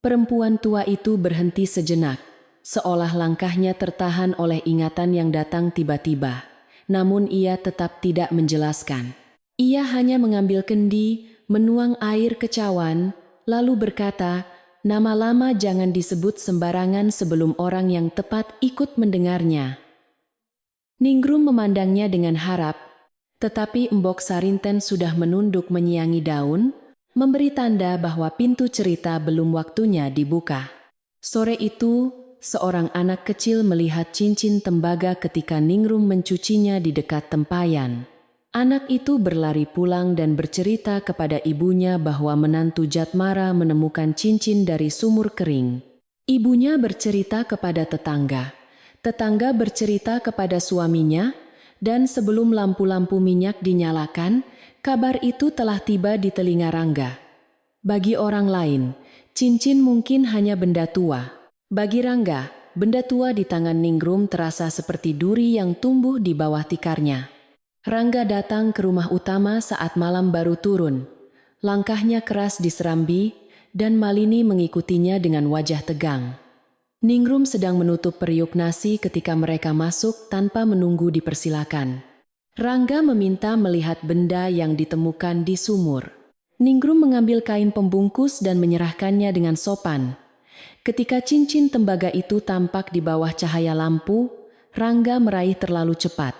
Perempuan tua itu berhenti sejenak, seolah langkahnya tertahan oleh ingatan yang datang tiba-tiba. Namun ia tetap tidak menjelaskan. Ia hanya mengambil kendi, menuang air ke cawan, lalu berkata, "Nama lama jangan disebut sembarangan sebelum orang yang tepat ikut mendengarnya." Ningrum memandangnya dengan harap, tetapi Mbok Sarinten sudah menunduk menyiangi daun, memberi tanda bahwa pintu cerita belum waktunya dibuka. Sore itu, seorang anak kecil melihat cincin tembaga ketika Ningrum mencucinya di dekat tempayan. Anak itu berlari pulang dan bercerita kepada ibunya bahwa menantu Jatmara menemukan cincin dari sumur kering. Ibunya bercerita kepada tetangga. Tetangga bercerita kepada suaminya, dan sebelum lampu-lampu minyak dinyalakan, kabar itu telah tiba di telinga Rangga. Bagi orang lain, cincin mungkin hanya benda tua. Bagi Rangga, benda tua di tangan Ningrum terasa seperti duri yang tumbuh di bawah tikarnya. Rangga datang ke rumah utama saat malam baru turun. Langkahnya keras diserambi, dan Malini mengikutinya dengan wajah tegang. Ningrum sedang menutup periuk nasi ketika mereka masuk tanpa menunggu dipersilakan. Rangga meminta melihat benda yang ditemukan di sumur. Ningrum mengambil kain pembungkus dan menyerahkannya dengan sopan. Ketika cincin tembaga itu tampak di bawah cahaya lampu, Rangga meraih terlalu cepat.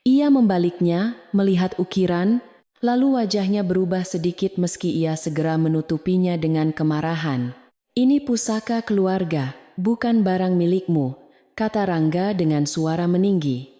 Ia membaliknya, melihat ukiran, lalu wajahnya berubah sedikit meski ia segera menutupinya dengan kemarahan. "Ini pusaka keluarga, bukan barang milikmu," kata Rangga dengan suara meninggi.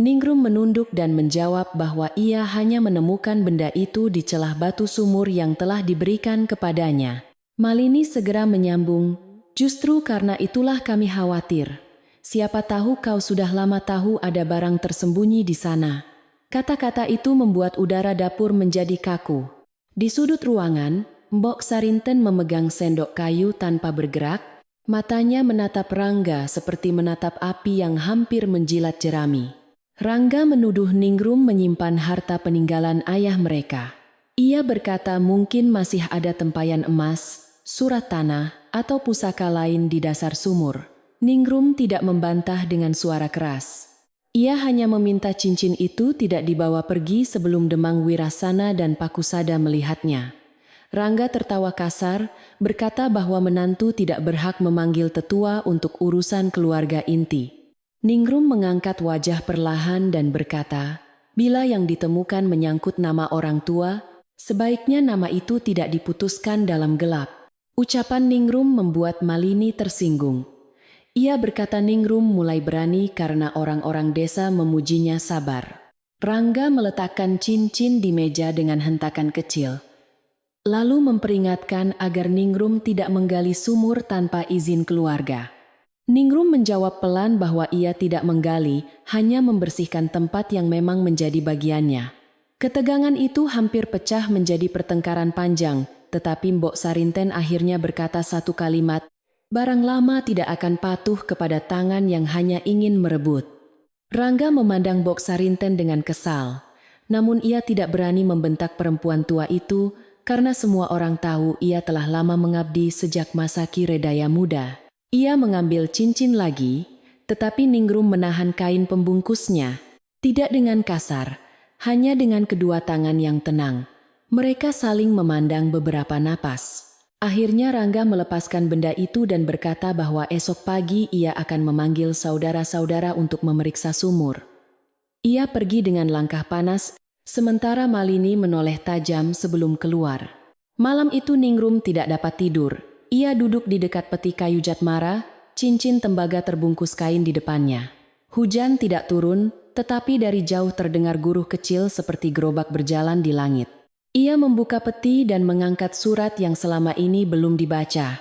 Ningrum menunduk dan menjawab bahwa ia hanya menemukan benda itu di celah batu sumur yang telah diberikan kepadanya. Malini segera menyambung, "Justru karena itulah kami khawatir. Siapa tahu kau sudah lama tahu ada barang tersembunyi di sana." Kata-kata itu membuat udara dapur menjadi kaku. Di sudut ruangan, Mbok Sarinten memegang sendok kayu tanpa bergerak, matanya menatap Rangga seperti menatap api yang hampir menjilat jerami. Rangga menuduh Ningrum menyimpan harta peninggalan ayah mereka. Ia berkata mungkin masih ada tempayan emas, surat tanah, atau pusaka lain di dasar sumur. Ningrum tidak membantah dengan suara keras. Ia hanya meminta cincin itu tidak dibawa pergi sebelum Demang Wirasana dan Pakusada melihatnya. Rangga tertawa kasar, berkata bahwa menantu tidak berhak memanggil tetua untuk urusan keluarga inti. Ningrum mengangkat wajah perlahan dan berkata, "Bila yang ditemukan menyangkut nama orang tua, sebaiknya nama itu tidak diputuskan dalam gelap." Ucapan Ningrum membuat Malini tersinggung. Ia berkata Ningrum mulai berani karena orang-orang desa memujinya sabar. Rangga meletakkan cincin di meja dengan hentakan kecil, lalu memperingatkan agar Ningrum tidak menggali sumur tanpa izin keluarga. Ningrum menjawab pelan bahwa ia tidak menggali, hanya membersihkan tempat yang memang menjadi bagiannya. Ketegangan itu hampir pecah menjadi pertengkaran panjang, tetapi Mbok Sarinten akhirnya berkata satu kalimat, "Barang lama tidak akan patuh kepada tangan yang hanya ingin merebut." Rangga memandang Mbok Sarinten dengan kesal, namun ia tidak berani membentak perempuan tua itu, karena semua orang tahu ia telah lama mengabdi sejak masa Kiredaya muda. Ia mengambil cincin lagi, tetapi Ningrum menahan kain pembungkusnya. Tidak dengan kasar, hanya dengan kedua tangan yang tenang. Mereka saling memandang beberapa napas. Akhirnya Rangga melepaskan benda itu dan berkata bahwa esok pagi ia akan memanggil saudara-saudara untuk memeriksa sumur. Ia pergi dengan langkah panas, sementara Malini menoleh tajam sebelum keluar. Malam itu Ningrum tidak dapat tidur. Ia duduk di dekat peti kayu Jatmara, cincin tembaga terbungkus kain di depannya. Hujan tidak turun, tetapi dari jauh terdengar guruh kecil seperti gerobak berjalan di langit. Ia membuka peti dan mengangkat surat yang selama ini belum dibaca.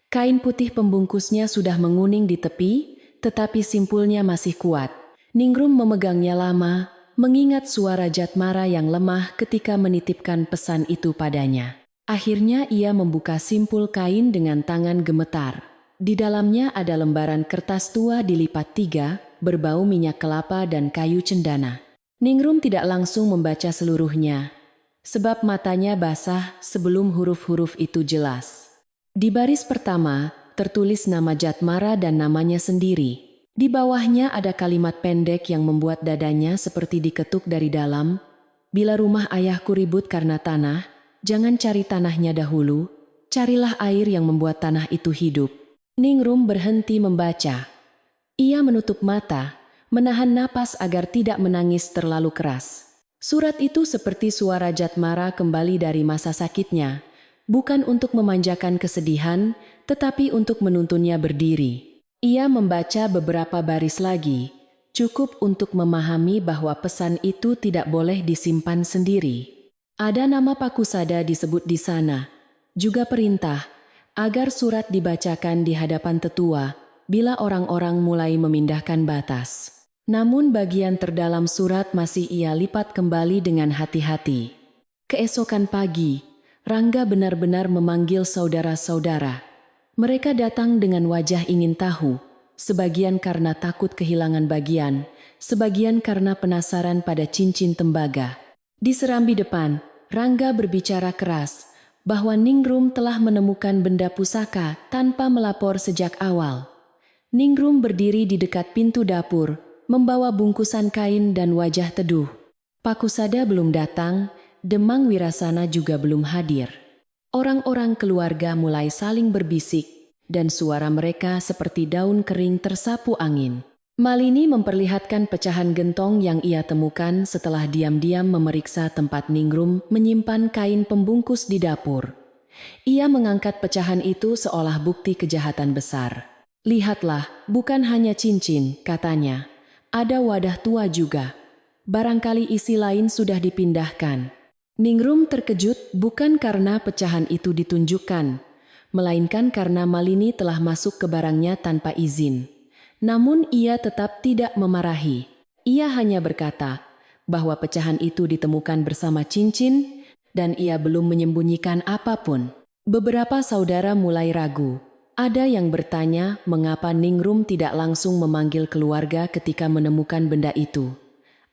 Kain putih pembungkusnya sudah menguning di tepi, tetapi simpulnya masih kuat. Ningrum memegangnya lama, mengingat suara Jatmara yang lemah ketika menitipkan pesan itu padanya. Akhirnya ia membuka simpul kain dengan tangan gemetar. Di dalamnya ada lembaran kertas tua dilipat 3, berbau minyak kelapa dan kayu cendana. Ningrum tidak langsung membaca seluruhnya, sebab matanya basah sebelum huruf-huruf itu jelas. Di baris pertama, tertulis nama Jatmara dan namanya sendiri. Di bawahnya ada kalimat pendek yang membuat dadanya seperti diketuk dari dalam. Bila rumah ayahku ribut karena tanah, jangan cari tanahnya dahulu, carilah air yang membuat tanah itu hidup. Ningrum berhenti membaca. Ia menutup mata, menahan napas agar tidak menangis terlalu keras. Surat itu seperti suara Jatmara kembali dari masa sakitnya, bukan untuk memanjakan kesedihan, tetapi untuk menuntunnya berdiri. Ia membaca beberapa baris lagi, cukup untuk memahami bahwa pesan itu tidak boleh disimpan sendiri. Ada nama Pakusada disebut di sana, juga perintah agar surat dibacakan di hadapan tetua bila orang-orang mulai memindahkan batas. Namun bagian terdalam surat masih ia lipat kembali dengan hati-hati. Keesokan pagi, Rangga benar-benar memanggil saudara-saudara. Mereka datang dengan wajah ingin tahu, sebagian karena takut kehilangan bagian, sebagian karena penasaran pada cincin tembaga. Di serambi depan, Rangga berbicara keras bahwa Ningrum telah menemukan benda pusaka tanpa melapor sejak awal. Ningrum berdiri di dekat pintu dapur, membawa bungkusan kain dan wajah teduh. Pakusada belum datang, Demang Wirasana juga belum hadir. Orang-orang keluarga mulai saling berbisik, dan suara mereka seperti daun kering tersapu angin. Malini memperlihatkan pecahan gentong yang ia temukan setelah diam-diam memeriksa tempat Ningrum menyimpan kain pembungkus di dapur. Ia mengangkat pecahan itu seolah bukti kejahatan besar. "Lihatlah, bukan hanya cincin," katanya. "Ada wadah tua juga. Barangkali isi lain sudah dipindahkan." Ningrum terkejut bukan karena pecahan itu ditunjukkan, melainkan karena Malini telah masuk ke barangnya tanpa izin. Namun ia tetap tidak memarahi. Ia hanya berkata bahwa pecahan itu ditemukan bersama cincin dan ia belum menyembunyikan apapun. Beberapa saudara mulai ragu. Ada yang bertanya mengapa Ningrum tidak langsung memanggil keluarga ketika menemukan benda itu.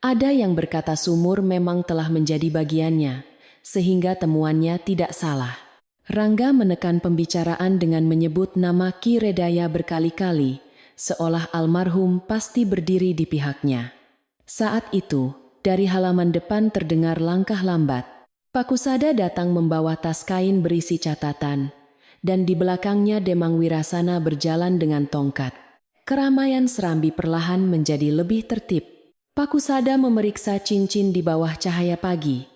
Ada yang berkata sumur memang telah menjadi bagiannya, sehingga temuannya tidak salah. Rangga menekan pembicaraan dengan menyebut nama Ki Redaya berkali-kali, seolah almarhum pasti berdiri di pihaknya. Saat itu, dari halaman depan terdengar langkah lambat. Pakusada datang membawa tas kain berisi catatan, dan di belakangnya Demang Wirasana berjalan dengan tongkat. Keramaian serambi perlahan menjadi lebih tertib. Pakusada memeriksa cincin di bawah cahaya pagi.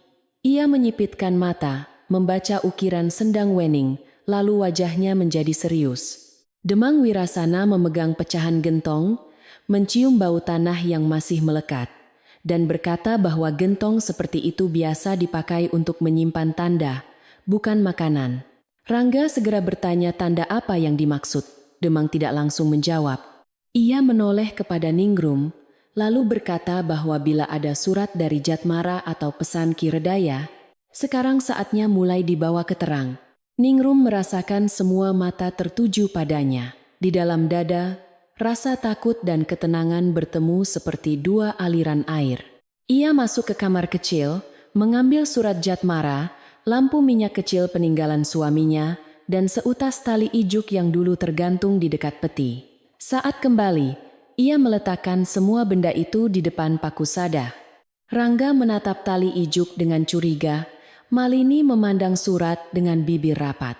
Ia menyipitkan mata, membaca ukiran sendang wening, lalu wajahnya menjadi serius. Demang Wirasana memegang pecahan gentong, mencium bau tanah yang masih melekat, dan berkata bahwa gentong seperti itu biasa dipakai untuk menyimpan tanda, bukan makanan. Rangga segera bertanya tanda apa yang dimaksud. Demang tidak langsung menjawab. Ia menoleh kepada Ningrum, lalu berkata bahwa bila ada surat dari Jatmara atau pesan Ki Redaya, sekarang saatnya mulai dibawa ke terang. Ningrum merasakan semua mata tertuju padanya. Di dalam dada, rasa takut dan ketenangan bertemu seperti dua aliran air. Ia masuk ke kamar kecil, mengambil surat Jatmara, lampu minyak kecil peninggalan suaminya, dan seutas tali ijuk yang dulu tergantung di dekat peti. Saat kembali, ia meletakkan semua benda itu di depan Pakusada. Rangga menatap tali ijuk dengan curiga. Malini memandang surat dengan bibir rapat.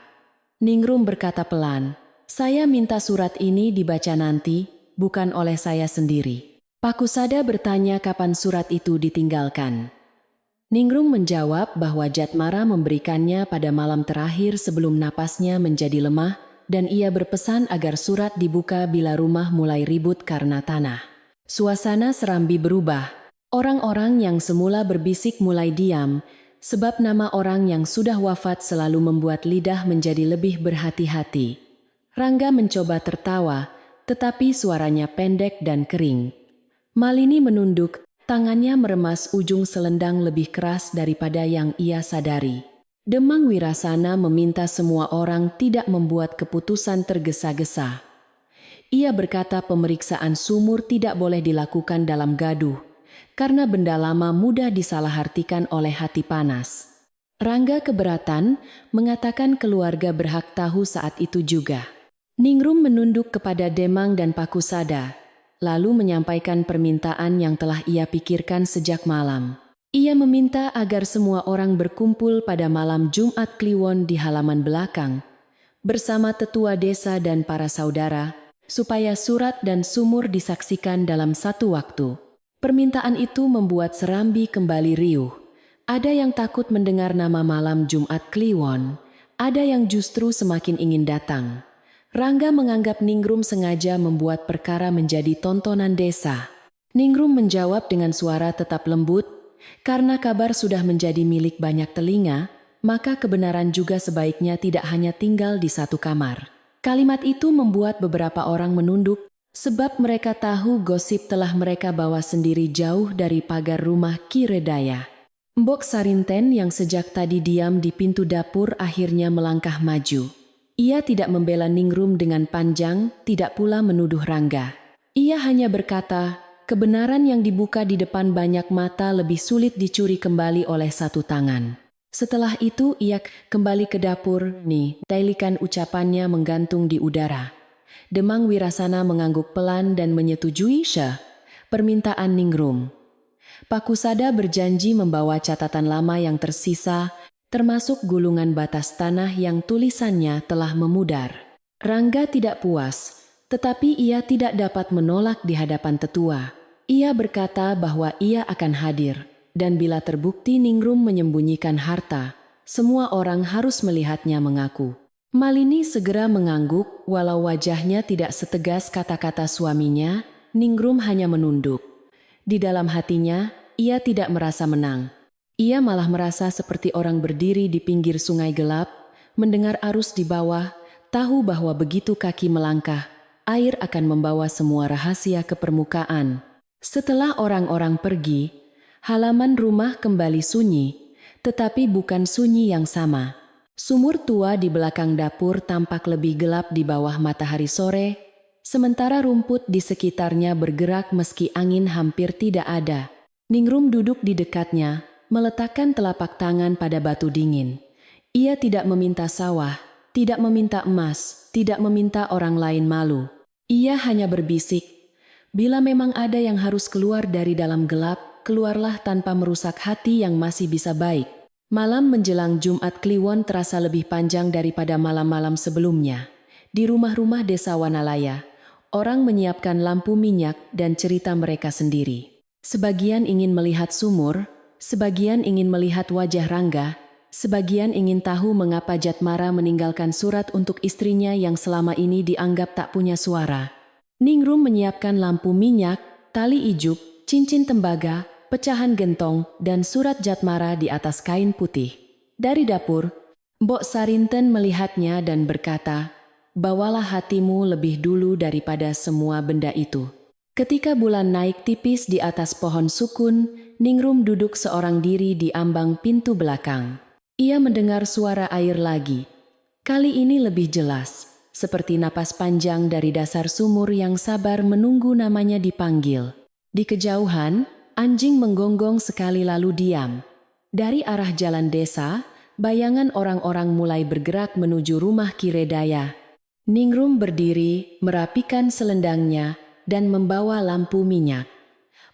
Ningrum berkata pelan, "Saya minta surat ini dibaca nanti, bukan oleh saya sendiri." Pakusada bertanya kapan surat itu ditinggalkan. Ningrum menjawab bahwa Jatmara memberikannya pada malam terakhir sebelum napasnya menjadi lemah, dan ia berpesan agar surat dibuka bila rumah mulai ribut karena tanah. Suasana serambi berubah. Orang-orang yang semula berbisik mulai diam, sebab nama orang yang sudah wafat selalu membuat lidah menjadi lebih berhati-hati. Rangga mencoba tertawa, tetapi suaranya pendek dan kering. Malini menunduk, tangannya meremas ujung selendang lebih keras daripada yang ia sadari. Demang Wirasana meminta semua orang tidak membuat keputusan tergesa-gesa. Ia berkata pemeriksaan sumur tidak boleh dilakukan dalam gaduh, karena benda lama mudah disalahartikan oleh hati panas. Rangga keberatan, mengatakan keluarga berhak tahu saat itu juga. Ningrum menunduk kepada Demang dan Pakusada, lalu menyampaikan permintaan yang telah ia pikirkan sejak malam. Ia meminta agar semua orang berkumpul pada malam Jumat Kliwon di halaman belakang, bersama tetua desa dan para saudara, supaya surat dan sumur disaksikan dalam satu waktu. Permintaan itu membuat Serambi kembali riuh. Ada yang takut mendengar nama malam Jumat Kliwon, ada yang justru semakin ingin datang. Rangga menganggap Ningrum sengaja membuat perkara menjadi tontonan desa. Ningrum menjawab dengan suara tetap lembut, karena kabar sudah menjadi milik banyak telinga, maka kebenaran juga sebaiknya tidak hanya tinggal di satu kamar. Kalimat itu membuat beberapa orang menunduk, sebab mereka tahu gosip telah mereka bawa sendiri jauh dari pagar rumah Ki Redaya. Mbok Sarinten yang sejak tadi diam di pintu dapur akhirnya melangkah maju. Ia tidak membela Ningrum dengan panjang, tidak pula menuduh Rangga. Ia hanya berkata, kebenaran yang dibuka di depan banyak mata lebih sulit dicuri kembali oleh satu tangan. Setelah itu ia kembali ke dapur, tailikan ucapannya menggantung di udara. Demang Wirasana mengangguk pelan dan menyetujui permintaan Ningrum. Pakusada berjanji membawa catatan lama yang tersisa, termasuk gulungan batas tanah yang tulisannya telah memudar. Rangga tidak puas, tetapi ia tidak dapat menolak di hadapan tetua. Ia berkata bahwa ia akan hadir, dan bila terbukti Ningrum menyembunyikan harta, semua orang harus melihatnya mengaku. Malini segera mengangguk, walau wajahnya tidak setegas kata-kata suaminya, Ningrum hanya menunduk. Di dalam hatinya, ia tidak merasa menang. Ia malah merasa seperti orang berdiri di pinggir sungai gelap, mendengar arus di bawah, tahu bahwa begitu kaki melangkah, air akan membawa semua rahasia ke permukaan. Setelah orang-orang pergi, halaman rumah kembali sunyi, tetapi bukan sunyi yang sama. Sumur tua di belakang dapur tampak lebih gelap di bawah matahari sore, sementara rumput di sekitarnya bergerak meski angin hampir tidak ada. Ningrum duduk di dekatnya, meletakkan telapak tangan pada batu dingin. Ia tidak meminta sawah, tidak meminta emas, tidak meminta orang lain malu. Ia hanya berbisik, bila memang ada yang harus keluar dari dalam gelap, keluarlah tanpa merusak hati yang masih bisa baik. Malam menjelang Jumat Kliwon terasa lebih panjang daripada malam-malam sebelumnya. Di rumah-rumah desa Wanalaya, orang menyiapkan lampu minyak dan cerita mereka sendiri. Sebagian ingin melihat sumur, sebagian ingin melihat wajah Rangga, sebagian ingin tahu mengapa Jatmara meninggalkan surat untuk istrinya yang selama ini dianggap tak punya suara. Ningrum menyiapkan lampu minyak, tali ijuk, cincin tembaga, pecahan gentong, dan surat Jatmara di atas kain putih. Dari dapur, Mbok Sarinten melihatnya dan berkata, "Bawalah hatimu lebih dulu daripada semua benda itu." Ketika bulan naik tipis di atas pohon sukun, Ningrum duduk seorang diri di ambang pintu belakang. Ia mendengar suara air lagi. Kali ini lebih jelas, seperti napas panjang dari dasar sumur yang sabar menunggu namanya dipanggil. Di kejauhan, anjing menggonggong sekali lalu diam. Dari arah jalan desa, bayangan orang-orang mulai bergerak menuju rumah Ki Redaya. Ningrum berdiri, merapikan selendangnya, dan membawa lampu minyak.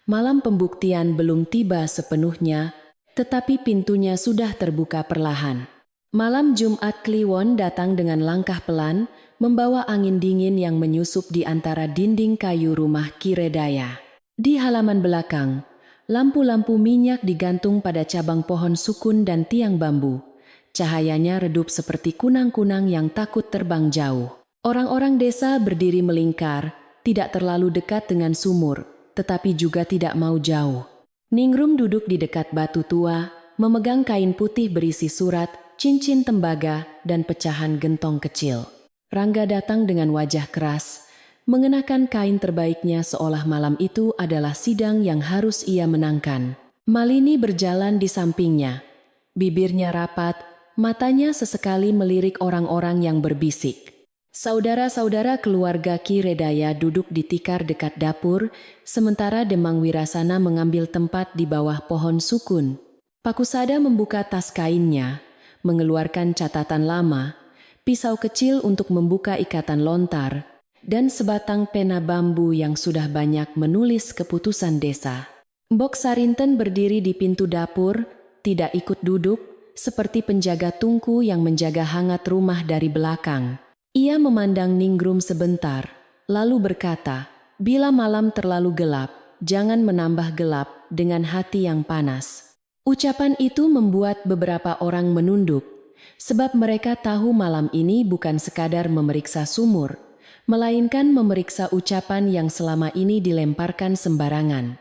Malam pembuktian belum tiba sepenuhnya, tetapi pintunya sudah terbuka perlahan. Malam Jumat Kliwon datang dengan langkah pelan, membawa angin dingin yang menyusup di antara dinding kayu rumah Ki Redaya. Di halaman belakang, lampu-lampu minyak digantung pada cabang pohon sukun dan tiang bambu. Cahayanya redup seperti kunang-kunang yang takut terbang jauh. Orang-orang desa berdiri melingkar, tidak terlalu dekat dengan sumur, tetapi juga tidak mau jauh. Ningrum duduk di dekat batu tua, memegang kain putih berisi surat, cincin tembaga, dan pecahan gentong kecil. Rangga datang dengan wajah keras, mengenakan kain terbaiknya seolah malam itu adalah sidang yang harus ia menangkan. Malini berjalan di sampingnya. Bibirnya rapat, matanya sesekali melirik orang-orang yang berbisik. Saudara-saudara keluarga Ki Redaya duduk di tikar dekat dapur, sementara Demang Wirasana mengambil tempat di bawah pohon sukun. Pakusada membuka tas kainnya, mengeluarkan catatan lama, pisau kecil untuk membuka ikatan lontar, dan sebatang pena bambu yang sudah banyak menulis keputusan desa. Mbok Sarinten berdiri di pintu dapur, tidak ikut duduk, seperti penjaga tungku yang menjaga hangat rumah dari belakang. Ia memandang Ningrum sebentar, lalu berkata, "Bila malam terlalu gelap, jangan menambah gelap dengan hati yang panas." Ucapan itu membuat beberapa orang menunduk, sebab mereka tahu malam ini bukan sekadar memeriksa sumur, melainkan memeriksa ucapan yang selama ini dilemparkan sembarangan.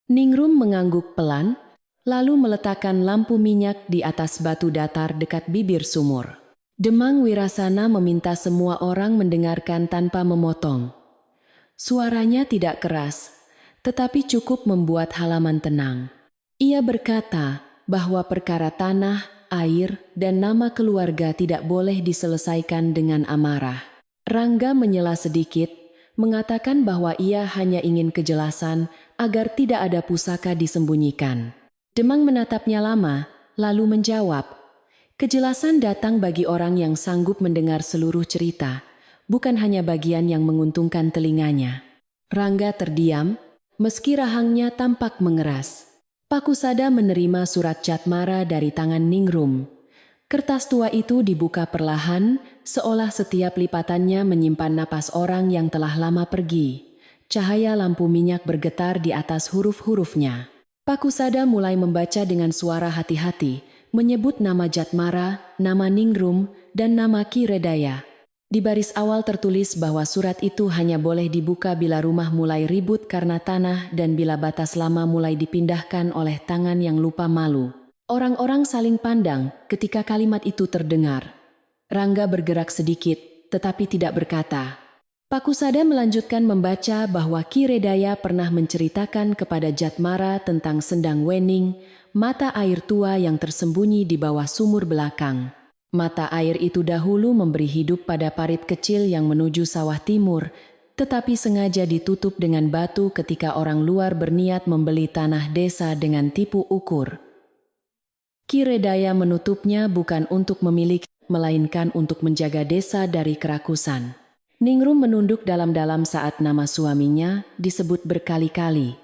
Ningrum mengangguk pelan, lalu meletakkan lampu minyak di atas batu datar dekat bibir sumur. Demang Wirasana meminta semua orang mendengarkan tanpa memotong. Suaranya tidak keras, tetapi cukup membuat halaman tenang. Ia berkata bahwa perkara tanah, air, dan nama keluarga tidak boleh diselesaikan dengan amarah. Rangga menyela sedikit, mengatakan bahwa ia hanya ingin kejelasan agar tidak ada pusaka disembunyikan. Demang menatapnya lama, lalu menjawab, "Kejelasan datang bagi orang yang sanggup mendengar seluruh cerita, bukan hanya bagian yang menguntungkan telinganya." Rangga terdiam, meski rahangnya tampak mengeras. Pakusada menerima surat Jatmara dari tangan Ningrum. Kertas tua itu dibuka perlahan, seolah setiap lipatannya menyimpan napas orang yang telah lama pergi. Cahaya lampu minyak bergetar di atas huruf-hurufnya. Pakusada mulai membaca dengan suara hati-hati, menyebut nama Jatmara, nama Ningrum, dan nama Ki Redaya. Di baris awal tertulis bahwa surat itu hanya boleh dibuka bila rumah mulai ribut karena tanah dan bila batas lama mulai dipindahkan oleh tangan yang lupa malu. Orang-orang saling pandang ketika kalimat itu terdengar. Rangga bergerak sedikit, tetapi tidak berkata. Pakusada melanjutkan membaca bahwa Ki Redaya pernah menceritakan kepada Jatmara tentang Sendang Wening, mata air tua yang tersembunyi di bawah sumur belakang. Mata air itu dahulu memberi hidup pada parit kecil yang menuju sawah timur, tetapi sengaja ditutup dengan batu ketika orang luar berniat membeli tanah desa dengan tipu ukur. Ki Redaya menutupnya bukan untuk memiliki, melainkan untuk menjaga desa dari kerakusan. Ningrum menunduk dalam-dalam saat nama suaminya disebut berkali-kali.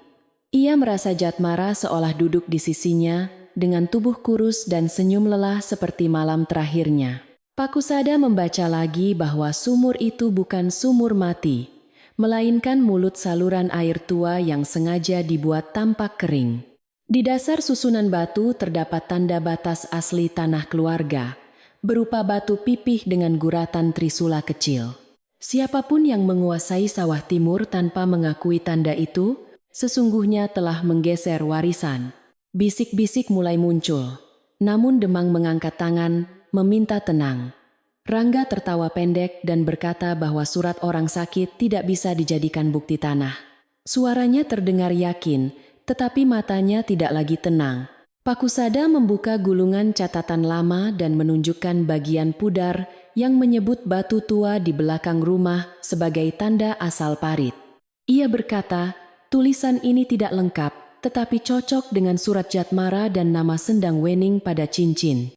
Ia merasa Jatmara seolah duduk di sisinya, dengan tubuh kurus dan senyum lelah seperti malam terakhirnya. Pakusada membaca lagi bahwa sumur itu bukan sumur mati, melainkan mulut saluran air tua yang sengaja dibuat tampak kering. Di dasar susunan batu terdapat tanda batas asli tanah keluarga, berupa batu pipih dengan guratan trisula kecil. Siapapun yang menguasai sawah timur tanpa mengakui tanda itu, sesungguhnya telah menggeser warisan. Bisik-bisik mulai muncul, namun Demang mengangkat tangan, meminta tenang. Rangga tertawa pendek dan berkata bahwa surat orang sakit tidak bisa dijadikan bukti tanah. Suaranya terdengar yakin, tetapi matanya tidak lagi tenang. Pakusada membuka gulungan catatan lama dan menunjukkan bagian pudar yang menyebut batu tua di belakang rumah sebagai tanda asal parit. Ia berkata, tulisan ini tidak lengkap, tetapi cocok dengan surat Jatmara dan nama Sendang Wening pada cincin.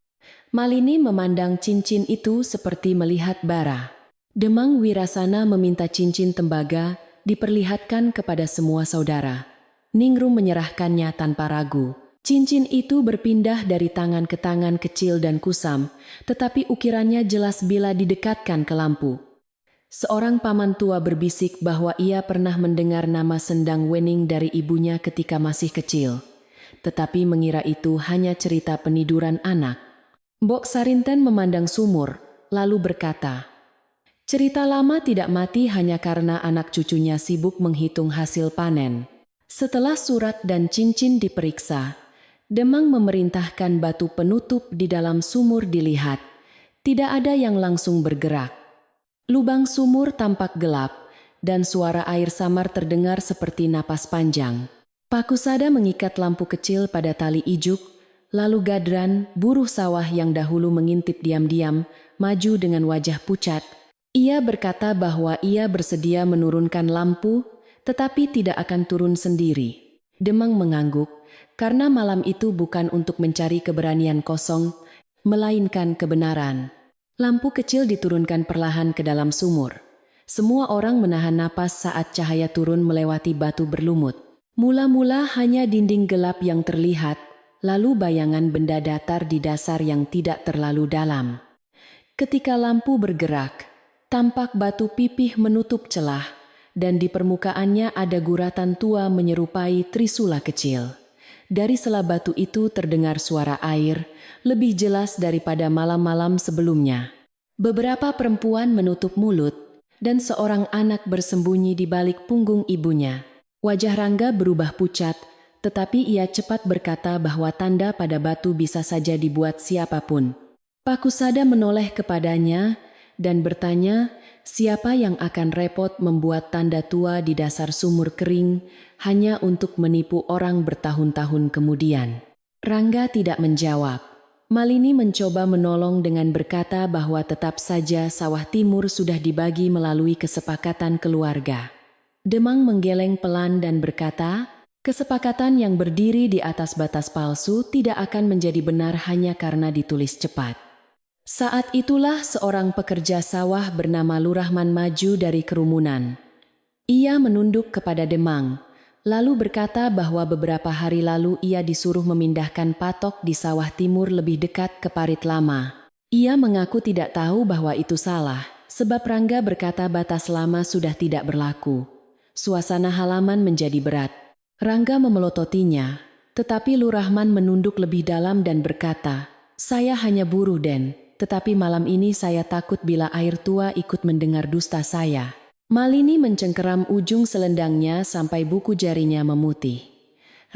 Malini memandang cincin itu seperti melihat bara. Demang Wirasana meminta cincin tembaga diperlihatkan kepada semua saudara. Ningrum menyerahkannya tanpa ragu. Cincin itu berpindah dari tangan ke tangan kecil dan kusam, tetapi ukirannya jelas bila didekatkan ke lampu. Seorang paman tua berbisik bahwa ia pernah mendengar nama Sendang Wening dari ibunya ketika masih kecil, tetapi mengira itu hanya cerita peniduran anak. Mbok Sarinten memandang sumur, lalu berkata, "Cerita lama tidak mati hanya karena anak cucunya sibuk menghitung hasil panen." Setelah surat dan cincin diperiksa, Demang memerintahkan batu penutup di dalam sumur dilihat. Tidak ada yang langsung bergerak. Lubang sumur tampak gelap, dan suara air samar terdengar seperti napas panjang. Pakusada mengikat lampu kecil pada tali ijuk, lalu Gadran, buruh sawah yang dahulu mengintip diam-diam, maju dengan wajah pucat. Ia berkata bahwa ia bersedia menurunkan lampu, tetapi tidak akan turun sendiri. Demang mengangguk, karena malam itu bukan untuk mencari keberanian kosong, melainkan kebenaran. Lampu kecil diturunkan perlahan ke dalam sumur. Semua orang menahan napas saat cahaya turun melewati batu berlumut. Mula-mula hanya dinding gelap yang terlihat, lalu bayangan benda datar di dasar yang tidak terlalu dalam. Ketika lampu bergerak, tampak batu pipih menutup celah, dan di permukaannya ada guratan tua menyerupai trisula kecil. Dari sela batu itu terdengar suara air, lebih jelas daripada malam-malam sebelumnya. Beberapa perempuan menutup mulut, dan seorang anak bersembunyi di balik punggung ibunya. Wajah Rangga berubah pucat, tetapi ia cepat berkata bahwa tanda pada batu bisa saja dibuat siapapun. Pakusada menoleh kepadanya dan bertanya, siapa yang akan repot membuat tanda tua di dasar sumur kering hanya untuk menipu orang bertahun-tahun kemudian? Rangga tidak menjawab. Malini mencoba menolong dengan berkata bahwa tetap saja sawah timur sudah dibagi melalui kesepakatan keluarga. Demang menggeleng pelan dan berkata, kesepakatan yang berdiri di atas batas palsu tidak akan menjadi benar hanya karena ditulis cepat. Saat itulah seorang pekerja sawah bernama Lurahman maju dari kerumunan. Ia menunduk kepada Demang, lalu berkata bahwa beberapa hari lalu ia disuruh memindahkan patok di sawah timur lebih dekat ke parit lama. Ia mengaku tidak tahu bahwa itu salah, sebab Rangga berkata batas lama sudah tidak berlaku. Suasana halaman menjadi berat. Rangga memelototinya, tetapi Lurahman menunduk lebih dalam dan berkata, saya hanya buruh Den, tetapi malam ini saya takut bila air tua ikut mendengar dusta saya. Malini mencengkeram ujung selendangnya sampai buku jarinya memutih.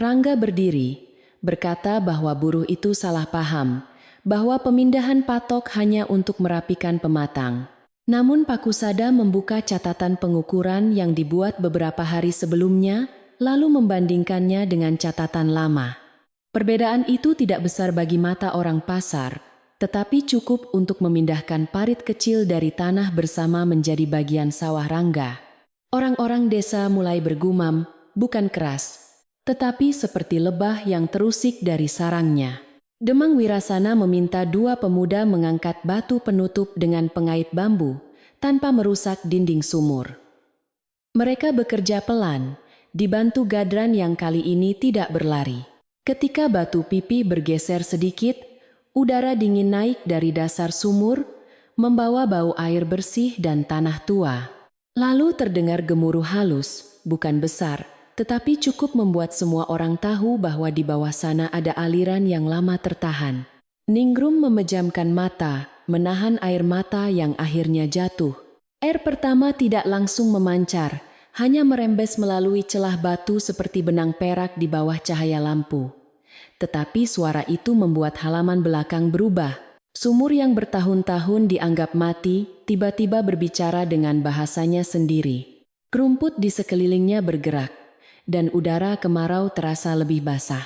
Rangga berdiri, berkata bahwa buruh itu salah paham, bahwa pemindahan patok hanya untuk merapikan pematang. Namun Pakusada membuka catatan pengukuran yang dibuat beberapa hari sebelumnya, lalu membandingkannya dengan catatan lama. Perbedaan itu tidak besar bagi mata orang pasar, tetapi cukup untuk memindahkan parit kecil dari tanah bersama menjadi bagian sawah Rangga. Orang-orang desa mulai bergumam, bukan keras, tetapi seperti lebah yang terusik dari sarangnya. Demang Wirasana meminta dua pemuda mengangkat batu penutup dengan pengait bambu, tanpa merusak dinding sumur. Mereka bekerja pelan, dibantu Gadran yang kali ini tidak berlari. Ketika batu pipi bergeser sedikit, udara dingin naik dari dasar sumur, membawa bau air bersih dan tanah tua. Lalu terdengar gemuruh halus, bukan besar, tetapi cukup membuat semua orang tahu bahwa di bawah sana ada aliran yang lama tertahan. Ningrum memejamkan mata, menahan air mata yang akhirnya jatuh. Air pertama tidak langsung memancar, hanya merembes melalui celah batu seperti benang perak di bawah cahaya lampu. Tetapi suara itu membuat halaman belakang berubah. Sumur yang bertahun-tahun dianggap mati, tiba-tiba berbicara dengan bahasanya sendiri. Rumput di sekelilingnya bergerak, dan udara kemarau terasa lebih basah.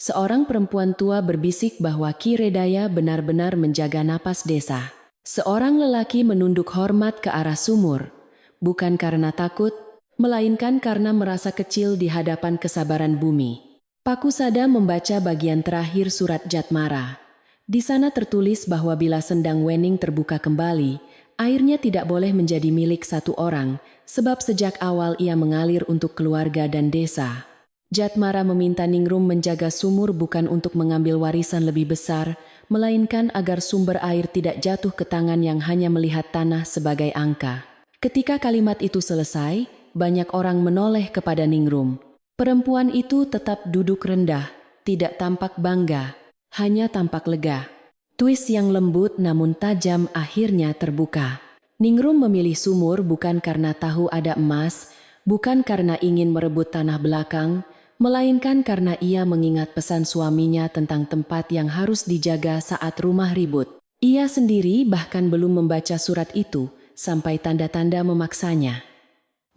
Seorang perempuan tua berbisik bahwa Ki Redaya benar-benar menjaga napas desa. Seorang lelaki menunduk hormat ke arah sumur, bukan karena takut, melainkan karena merasa kecil di hadapan kesabaran bumi. Pakusada membaca bagian terakhir surat Jatmara. Di sana tertulis bahwa bila sendang Wening terbuka kembali, airnya tidak boleh menjadi milik satu orang, sebab sejak awal ia mengalir untuk keluarga dan desa. Jatmara meminta Ningrum menjaga sumur bukan untuk mengambil warisan lebih besar, melainkan agar sumber air tidak jatuh ke tangan yang hanya melihat tanah sebagai angka. Ketika kalimat itu selesai, banyak orang menoleh kepada Ningrum. Perempuan itu tetap duduk rendah, tidak tampak bangga, hanya tampak lega. Twist yang lembut namun tajam akhirnya terbuka. Ningrum memilih sumur bukan karena tahu ada emas, bukan karena ingin merebut tanah belakang, melainkan karena ia mengingat pesan suaminya tentang tempat yang harus dijaga saat rumah ribut. Ia sendiri bahkan belum membaca surat itu, sampai tanda-tanda memaksanya.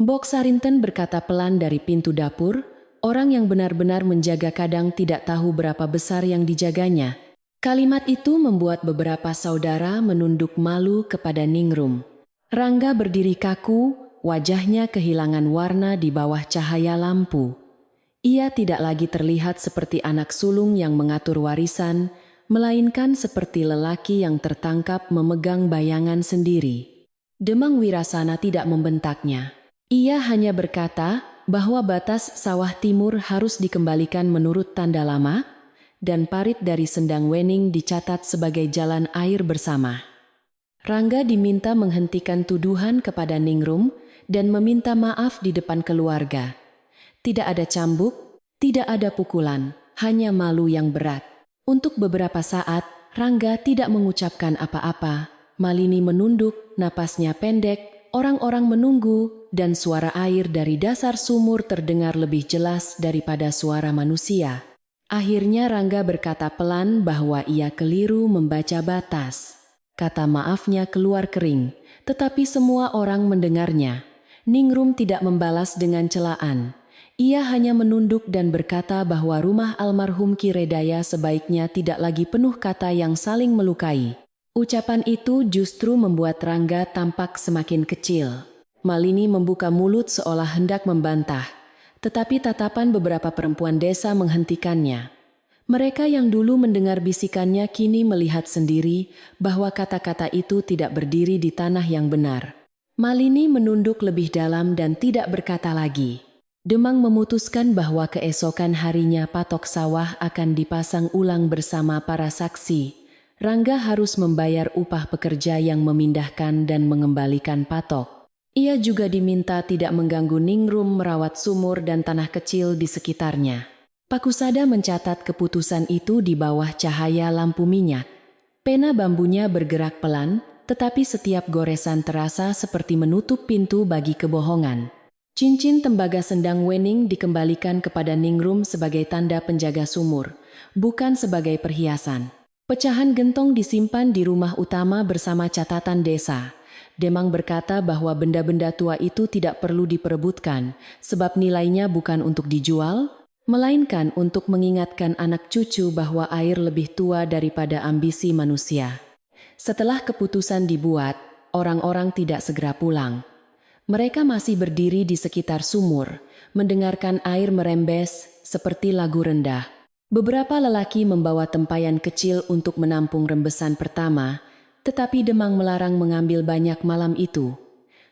Mbok Sarinten berkata pelan dari pintu dapur, orang yang benar-benar menjaga kadang tidak tahu berapa besar yang dijaganya. Kalimat itu membuat beberapa saudara menunduk malu kepada Ningrum. Rangga berdiri kaku, wajahnya kehilangan warna di bawah cahaya lampu. Ia tidak lagi terlihat seperti anak sulung yang mengatur warisan, melainkan seperti lelaki yang tertangkap memegang bayangan sendiri. Demang Wirasana tidak membentaknya. Ia hanya berkata bahwa batas sawah timur harus dikembalikan menurut tanda lama, dan parit dari Sendang Wening dicatat sebagai jalan air bersama. Rangga diminta menghentikan tuduhan kepada Ningrum dan meminta maaf di depan keluarga. Tidak ada cambuk, tidak ada pukulan, hanya malu yang berat. Untuk beberapa saat, Rangga tidak mengucapkan apa-apa. Malini menunduk, napasnya pendek, orang-orang menunggu, dan suara air dari dasar sumur terdengar lebih jelas daripada suara manusia. Akhirnya Rangga berkata pelan bahwa ia keliru membaca batas. Kata maafnya keluar kering, tetapi semua orang mendengarnya. Ningrum tidak membalas dengan celaan. Ia hanya menunduk dan berkata bahwa rumah almarhum Ki Redaya sebaiknya tidak lagi penuh kata yang saling melukai. Ucapan itu justru membuat Rangga tampak semakin kecil. Malini membuka mulut seolah hendak membantah, tetapi tatapan beberapa perempuan desa menghentikannya. Mereka yang dulu mendengar bisikannya kini melihat sendiri bahwa kata-kata itu tidak berdiri di tanah yang benar. Malini menunduk lebih dalam dan tidak berkata lagi. Demang memutuskan bahwa keesokan harinya patok sawah akan dipasang ulang bersama para saksi. Rangga harus membayar upah pekerja yang memindahkan dan mengembalikan patok. Ia juga diminta tidak mengganggu Ningrum merawat sumur dan tanah kecil di sekitarnya. Pakusada mencatat keputusan itu di bawah cahaya lampu minyak. Pena bambunya bergerak pelan, tetapi setiap goresan terasa seperti menutup pintu bagi kebohongan. Cincin tembaga Sendang Wening dikembalikan kepada Ningrum sebagai tanda penjaga sumur, bukan sebagai perhiasan. Pecahan gentong disimpan di rumah utama bersama catatan desa. Demang berkata bahwa benda-benda tua itu tidak perlu diperebutkan, sebab nilainya bukan untuk dijual, melainkan untuk mengingatkan anak cucu bahwa air lebih tua daripada ambisi manusia. Setelah keputusan dibuat, orang-orang tidak segera pulang. Mereka masih berdiri di sekitar sumur, mendengarkan air merembes seperti lagu rendah. Beberapa lelaki membawa tempayan kecil untuk menampung rembesan pertama, tetapi Demang melarang mengambil banyak malam itu.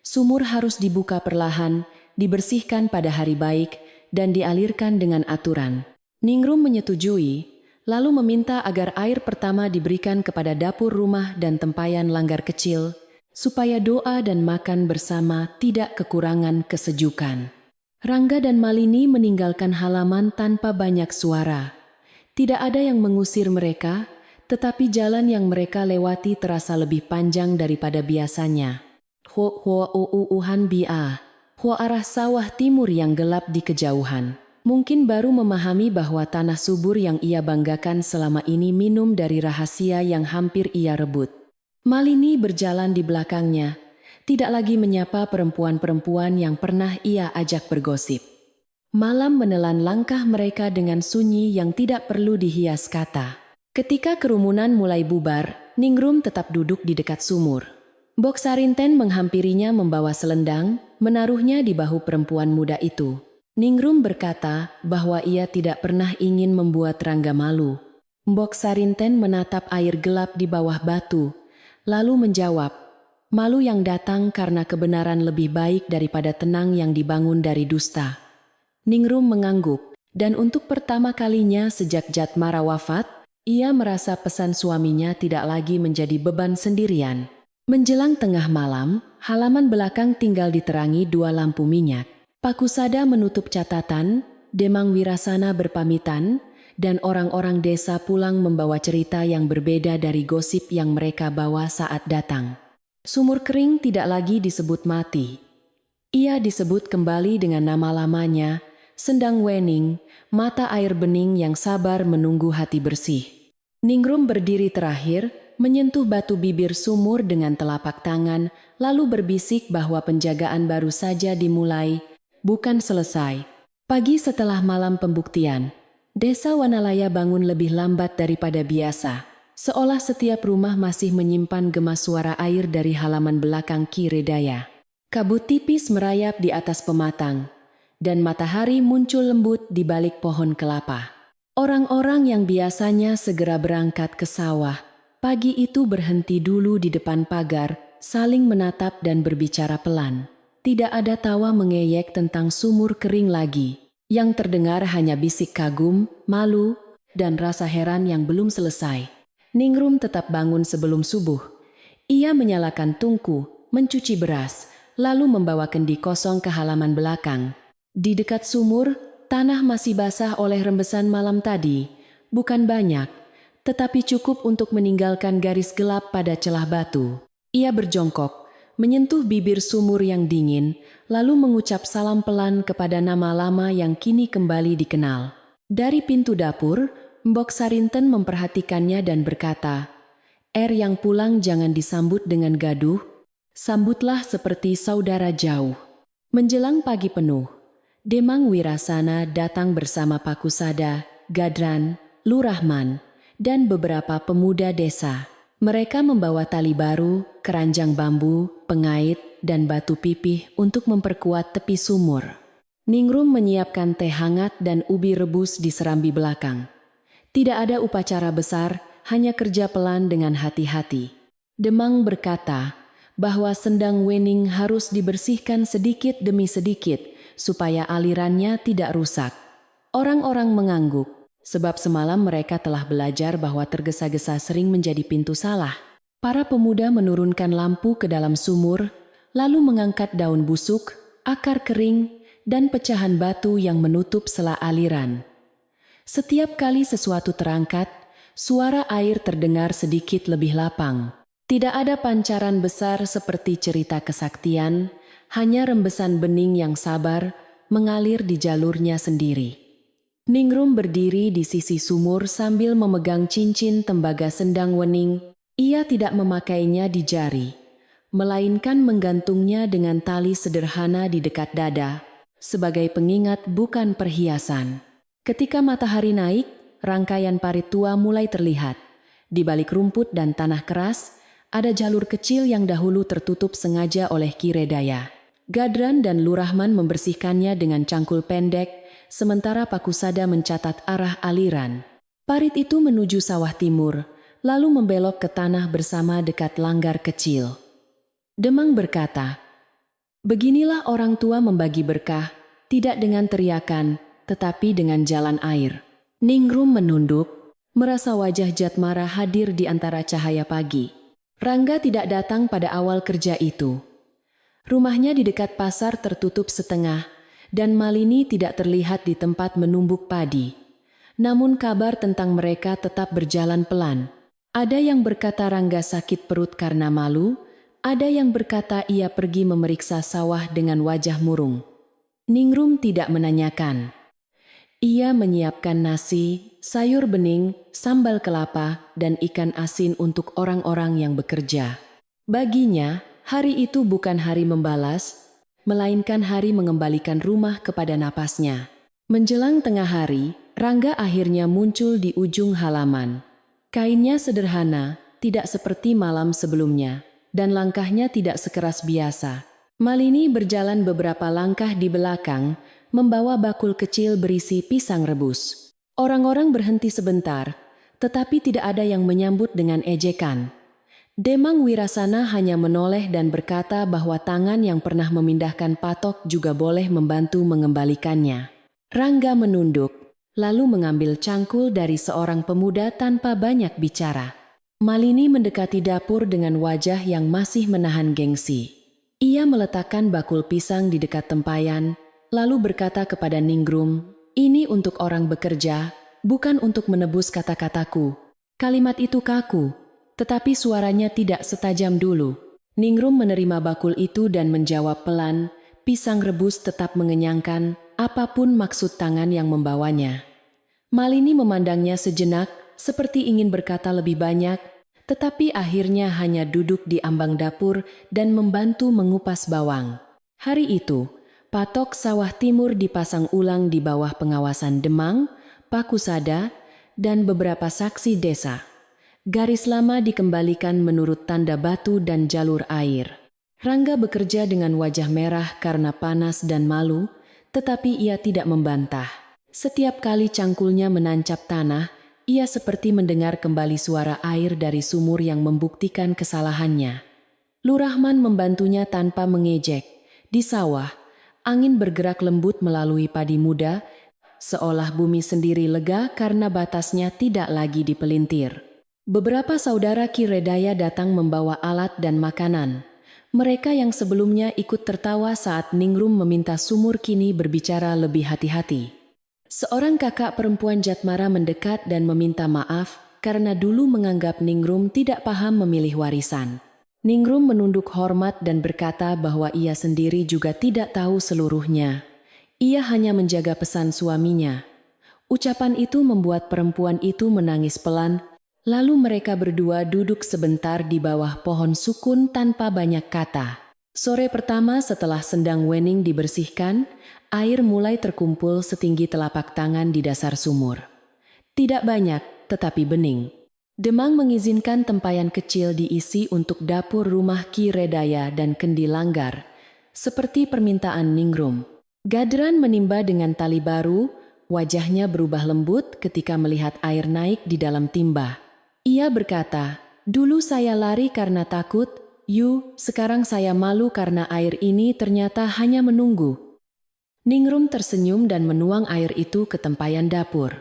Sumur harus dibuka perlahan, dibersihkan pada hari baik, dan dialirkan dengan aturan. Ningrum menyetujui, lalu meminta agar air pertama diberikan kepada dapur rumah dan tempayan langgar kecil, supaya doa dan makan bersama tidak kekurangan kesejukan. Rangga dan Malini meninggalkan halaman tanpa banyak suara. Tidak ada yang mengusir mereka, tetapi jalan yang mereka lewati terasa lebih panjang daripada biasanya. Hua arah sawah timur yang gelap di kejauhan. Mungkin baru memahami bahwa tanah subur yang ia banggakan selama ini minum dari rahasia yang hampir ia rebut. Malini berjalan di belakangnya, tidak lagi menyapa perempuan-perempuan yang pernah ia ajak bergosip. Malam menelan langkah mereka dengan sunyi yang tidak perlu dihias kata. Ketika kerumunan mulai bubar, Ningrum tetap duduk di dekat sumur. Mbok Sarinten menghampirinya membawa selendang, menaruhnya di bahu perempuan muda itu. Ningrum berkata bahwa ia tidak pernah ingin membuat Rangga malu. Mbok Sarinten menatap air gelap di bawah batu, lalu menjawab, malu yang datang karena kebenaran lebih baik daripada tenang yang dibangun dari dusta. Ningrum mengangguk, dan untuk pertama kalinya sejak Jatmara wafat, ia merasa pesan suaminya tidak lagi menjadi beban sendirian. Menjelang tengah malam, halaman belakang tinggal diterangi dua lampu minyak. Pakusada menutup catatan, Demang Wirasana berpamitan, dan orang-orang desa pulang membawa cerita yang berbeda dari gosip yang mereka bawa saat datang. Sumur kering tidak lagi disebut mati. Ia disebut kembali dengan nama lamanya, Sendang Wening, mata air bening yang sabar menunggu hati bersih. Ningrum berdiri terakhir, menyentuh batu bibir sumur dengan telapak tangan, lalu berbisik bahwa penjagaan baru saja dimulai, bukan selesai. Pagi setelah malam pembuktian, Desa Wanalaya bangun lebih lambat daripada biasa, seolah setiap rumah masih menyimpan gema suara air dari halaman belakang Ki Redaya. Kabut tipis merayap di atas pematang, dan matahari muncul lembut di balik pohon kelapa. Orang-orang yang biasanya segera berangkat ke sawah, pagi itu berhenti dulu di depan pagar, saling menatap dan berbicara pelan. Tidak ada tawa mengeyek tentang sumur kering lagi. Yang terdengar hanya bisik kagum, malu, dan rasa heran yang belum selesai. Ningrum tetap bangun sebelum subuh. Ia menyalakan tungku, mencuci beras, lalu membawa kendi kosong ke halaman belakang. Di dekat sumur, tanah masih basah oleh rembesan malam tadi. Bukan banyak, tetapi cukup untuk meninggalkan garis gelap pada celah batu. Ia berjongkok, menyentuh bibir sumur yang dingin, lalu mengucap salam pelan kepada nama lama yang kini kembali dikenal. Dari pintu dapur, Mbok Sarinten memperhatikannya dan berkata, yang pulang jangan disambut dengan gaduh, sambutlah seperti saudara jauh." Menjelang pagi penuh, Demang Wirasana datang bersama Pakusada, Gadran, Lurahman, dan beberapa pemuda desa. Mereka membawa tali baru, keranjang bambu, pengait, dan batu pipih untuk memperkuat tepi sumur. Ningrum menyiapkan teh hangat dan ubi rebus di serambi belakang. Tidak ada upacara besar, hanya kerja pelan dengan hati-hati. Demang berkata bahwa sendang wening harus dibersihkan sedikit demi sedikit, supaya alirannya tidak rusak. Orang-orang mengangguk, sebab semalam mereka telah belajar bahwa tergesa-gesa sering menjadi pintu salah. Para pemuda menurunkan lampu ke dalam sumur, lalu mengangkat daun busuk, akar kering, dan pecahan batu yang menutup sela aliran. Setiap kali sesuatu terangkat, suara air terdengar sedikit lebih lapang. Tidak ada pancaran besar seperti cerita kesaktian, hanya rembesan bening yang sabar mengalir di jalurnya sendiri. Ningrum berdiri di sisi sumur sambil memegang cincin tembaga sendang wening. Ia tidak memakainya di jari, melainkan menggantungnya dengan tali sederhana di dekat dada, sebagai pengingat bukan perhiasan. Ketika matahari naik, rangkaian parit tua mulai terlihat. Di balik rumput dan tanah keras, ada jalur kecil yang dahulu tertutup sengaja oleh Ki Redaya. Gadran dan Lurahman membersihkannya dengan cangkul pendek, sementara Pakusada mencatat arah aliran. Parit itu menuju sawah timur, lalu membelok ke tanah bersama dekat langgar kecil. Demang berkata, "Beginilah orang tua membagi berkah, tidak dengan teriakan, tetapi dengan jalan air." Ningrum menunduk, merasa wajah Jatmara hadir di antara cahaya pagi. Rangga tidak datang pada awal kerja itu. Rumahnya di dekat pasar tertutup setengah, dan Malini tidak terlihat di tempat menumbuk padi. Namun kabar tentang mereka tetap berjalan pelan. Ada yang berkata Rangga sakit perut karena malu, ada yang berkata ia pergi memeriksa sawah dengan wajah murung. Ningrum tidak menanyakan. Ia menyiapkan nasi, sayur bening, sambal kelapa, dan ikan asin untuk orang-orang yang bekerja. Baginya, hari itu bukan hari membalas, melainkan hari mengembalikan rumah kepada napasnya. Menjelang tengah hari, Rangga akhirnya muncul di ujung halaman. Kainnya sederhana, tidak seperti malam sebelumnya, dan langkahnya tidak sekeras biasa. Malini berjalan beberapa langkah di belakang, membawa bakul kecil berisi pisang rebus. Orang-orang berhenti sebentar, tetapi tidak ada yang menyambut dengan ejekan. Demang Wirasana hanya menoleh dan berkata bahwa tangan yang pernah memindahkan patok juga boleh membantu mengembalikannya. Rangga menunduk, lalu mengambil cangkul dari seorang pemuda tanpa banyak bicara. Malini mendekati dapur dengan wajah yang masih menahan gengsi. Ia meletakkan bakul pisang di dekat tempayan, lalu berkata kepada Ningrum, "Ini untuk orang bekerja, bukan untuk menebus kata-kataku." Kalimat itu kaku, tetapi suaranya tidak setajam dulu. Ningrum menerima bakul itu dan menjawab pelan, "Pisang rebus tetap mengenyangkan, apapun maksud tangan yang membawanya." Malini memandangnya sejenak, seperti ingin berkata lebih banyak, tetapi akhirnya hanya duduk di ambang dapur dan membantu mengupas bawang. Hari itu, patok sawah timur dipasang ulang di bawah pengawasan Demang, Pakusada, dan beberapa saksi desa. Garis lama dikembalikan menurut tanda batu dan jalur air. Rangga bekerja dengan wajah merah karena panas dan malu, tetapi ia tidak membantah. Setiap kali cangkulnya menancap tanah, ia seperti mendengar kembali suara air dari sumur yang membuktikan kesalahannya. Lurahman membantunya tanpa mengejek. Di sawah, angin bergerak lembut melalui padi muda, seolah bumi sendiri lega karena batasnya tidak lagi dipelintir. Beberapa saudara Ki Redaya datang membawa alat dan makanan. Mereka yang sebelumnya ikut tertawa saat Ningrum meminta sumur kini berbicara lebih hati-hati. Seorang kakak perempuan Jatmara mendekat dan meminta maaf karena dulu menganggap Ningrum tidak paham memilih warisan. Ningrum menunduk hormat dan berkata bahwa ia sendiri juga tidak tahu seluruhnya. Ia hanya menjaga pesan suaminya. Ucapan itu membuat perempuan itu menangis pelan. Lalu mereka berdua duduk sebentar di bawah pohon sukun tanpa banyak kata. Sore pertama setelah sendang wening dibersihkan, air mulai terkumpul setinggi telapak tangan di dasar sumur. Tidak banyak, tetapi bening. Demang mengizinkan tempayan kecil diisi untuk dapur rumah Ki Redaya dan Kendi Langgar, seperti permintaan Ningrum. Gadran menimba dengan tali baru, wajahnya berubah lembut ketika melihat air naik di dalam timba. Ia berkata, "Dulu saya lari karena takut, sekarang saya malu karena air ini ternyata hanya menunggu." Ningrum tersenyum dan menuang air itu ke tempayan dapur.